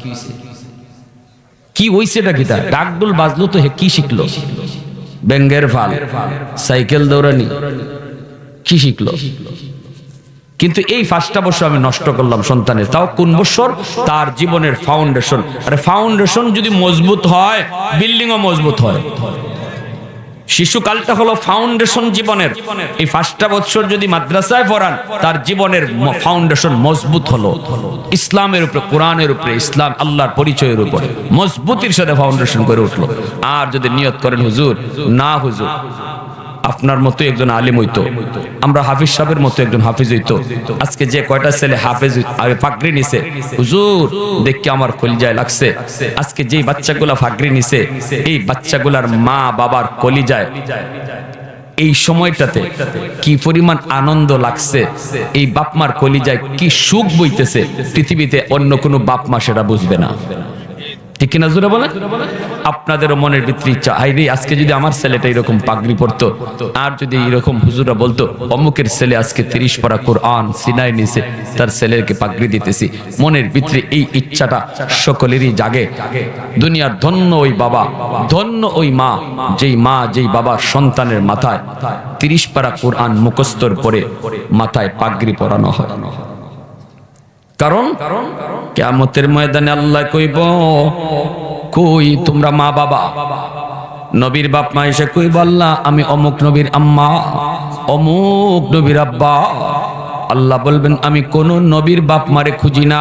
কি হইছেটা কিটা? ডাক দুল বাজলো তো হে কি শিখলো? ব্যাঙ্গের ফাল, সাইকেল দৌড়ানি, কি শিখলো? কিন্তু এই 5টা বছর আমি নষ্ট করলাম সন্তানের, তাও কোন বছর? তার জীবনের ফাউন্ডেশন। আরে ফাউন্ডেশন যদি মজবুত হয়, বিল্ডিংও মজবুত হয়। শিশুকালটা হলো ফাউন্ডেশন জীবনের। এই 5টা বছর যদি মাদ্রাসায় পড়ান, তার জীবনের ফাউন্ডেশন মজবুত হলো ইসলামের উপরে, কোরআনের উপরে, ইসলাম আল্লাহর পরিচয়ের উপরে মজবুতির সাথে ফাউন্ডেশন করে উঠলো। আর যদি নিয়ত করেন হুজুর, না হুজুর আপনার মতো একজন আলিম হইতো, আমরা হাফিজ সাহেবের মতো একজন হাফিজ হইতো, আজকে যে কয়টা ছেলে হাফিজ পাগড়ি নিছে হুজুর দেখে আমার কলিজায় লাগছে, আজকে যেই বাচ্চাগুলা পাগড়ি নিছে এই বাচ্চাগুলার মা বাবার কলিজায় এই সময়টাতে কি পরিমাণ আনন্দ লাগছে, এই বাপ মার কলিজায় কি সুখ বইতেছে, পৃথিবীতে অন্য কোনো বাপ মা সেটা বুঝবে না। ঠিক কিনা জোরে বলেন? আপনাদেরও মনের ভিতরে ইচ্ছা, আইরে আজকে যদি আমার ছেলেটা এরকম পাগড়ি পরতো, আর যদি এরকম হুজুরা বলতো অমুকের ছেলে আজকে 30 পারা কোরআন সিনায় নিছে, তার ছেলেকে পাগড়ি দিতেছি, মনের ভিতরে এই ইচ্ছাটা সকলেরই জাগে। দুনিয়ার ধন্য ওই বাবা, ধন্য ওই মা, যেই বাবা সন্তানের মাথায় 30 পারা কোরআন মুখস্থর পরে মাথায় পাগড়ি পরানো হয়। কারণ কিয়ামতের ময়দানে আল্লাহ কইব, কই তোমরা মা বাবা, নবীর বাপ মা এসে কইব আল্লাহ আমি অমুক নবীর আম্মা, অমুক নবীর আব্বা। আল্লাহ বলবেন আমি কোন নবীর বাপ মারে খুঁজি না,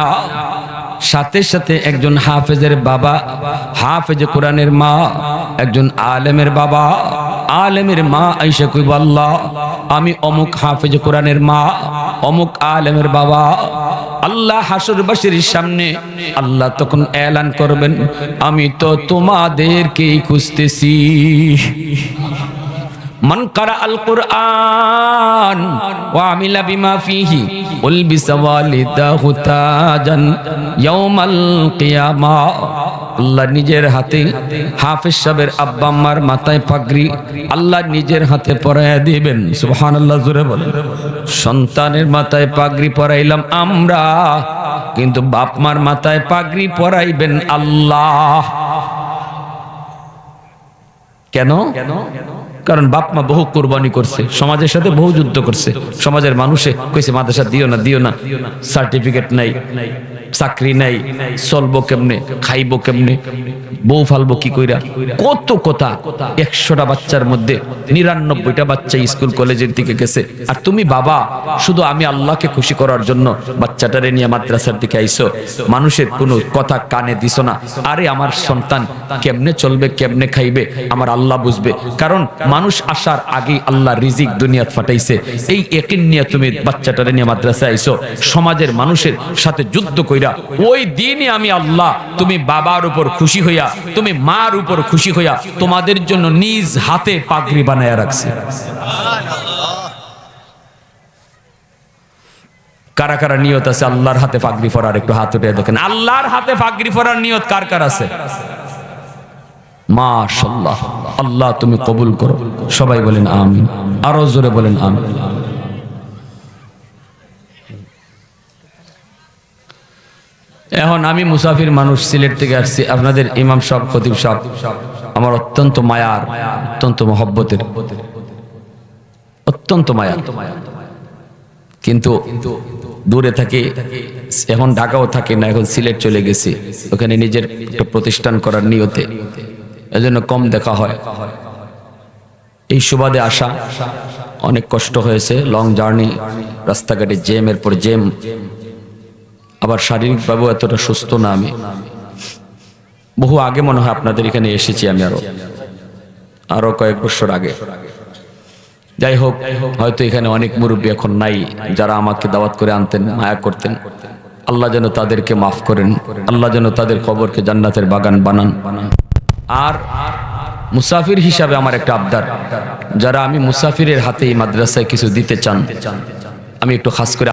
সাথে সাথে একজন হাফেজের বাবা, হাফেজে কোরআনের মা, একজন আলেমের বাবা, আলেমের মা আইসা কইব আল্লাহ আমি অমুক হাফেজে কোরআনের মা, অমুক আলেমের বাবা। আল্লাহ হাসরবাসীর সামনে আল্লাহ তখন এলান করবেন আমি তো তোমাদেরকেই খুঁজতেছি। মান কারা আল কুরআন ওয়া আমিলা বিমা ফিহি উলবিসা ওয়ালিদাহু তাজান ইয়াউমাল কিয়ামা। আল্লাহ নিজের হাতে হাফেজ সাহেবের আব্বা আম্মার মাথায় পাগড়ি আল্লাহ নিজের হাতে পরাইয়া দিবেন। সুবহানাল্লাহ জোরে বলেন। সন্তানের মাথায় পাগড়ি পরাইলাম আমরা, কিন্তু বাপ মার মাথায় পাগড়ি পরাইবেন আল্লাহ। কেন? কারণ বাপ মা বহু কুরবানি করছে, সমাজের সাথে বহু যুদ্ধ করছে, সমাজের মানুষে কইছে মাদ্রাসা দিও না, দিও না, সার্টিফিকেট নাই, চাকরি নাই, চলবো কেমনে, খাইবো কেমনে, বউ ফালবো কি কইরা, কত কথা। 100টা বাচ্চার মধ্যে 99টা বাচ্চা স্কুল কলেজের দিকে গেছে, আর তুমি বাবা শুধু আমি আল্লাহকে খুশি করার জন্য বাচ্চাটারে নিয়ে মাদ্রাসার দিকে আইছো, মানুষের কোনো কথা কানে দিছো না। আরে আমার সন্তান কেমনে চলবে, কেমনে খাইবে আমার আল্লাহ বুঝবে। কারণ মানুষ আসার আগেই আল্লাহ রিজিক দুনিয়াত ফাটাইছে, এই ইয়াকিন নিয়ে তুমি বাচ্চাটারে নিয়ে মাদ্রাসায় আইছো, সমাজের মানুষের সাথে যুদ্ধ কইরা ওই দিনই আমি আল্লাহ তুমি বাবার উপর খুশি হইয়া, তুমি মার উপর খুশি হইয়া তোমাদের জন্য নিজ হাতে পাগড়ি বানায়া রাখছি। কারা কারা নিয়ত আছে আল্লাহর হাতে পাগড়ি পরার? একটু হাত উঠিয়ে দেখেন, আল্লাহর হাতে পাগড়ি পরার নিয়ত কার কার আছে? মাশাআল্লাহ, আল্লাহ তুমি কবুল করো। সবাই বলেন আমিন, আরো জোরে বলেন আমিন। এখন আমি মুসাফির মানুষ, সিলেট থেকে আসছি, আপনাদের ইমাম সাহেব, খতিব সাহেব আমার অত্যন্ত মায়ার, অত্যন্ত মহব্বতের, অত্যন্ত মায়ার, কিন্তু দূরে থাকি, এখন ঢাকাও থাকে না, এখন সিলেট চলে গেছি, ওখানে নিজের একটা প্রতিষ্ঠান করার নিয়তে, এজন্য কম দেখা হয়। এই সুবাদে আসা অনেক কষ্ট হয়েছে, লং জার্নি, রাস্তাঘাটে জ্যামের পর জ্যাম, আবার শারীরিকভাবে এতটা সুস্থ না আমি। বহু আগে মনে হয় আপনাদের এখানে এসেছি আমি, আরো কয়েক বছর আগে। যাই হোক, হয়তো এখানে অনেক মুরব্বী এখন নাই যারা আমাকে দাওয়াত করে আনতেন, মায়া করতেন। আল্লাহ যেন তাদেরকে মাফ করেন, আল্লাহ যেন তাদের কবরকে জান্নাতের বাগান বানান। আর মুসাফির হিসাবে আমার একটা আবদার, যারা আমি মুসাফিরের হাতে এই মাদ্রাসায় কিছু দিতে চান, আমি একটু খাস করে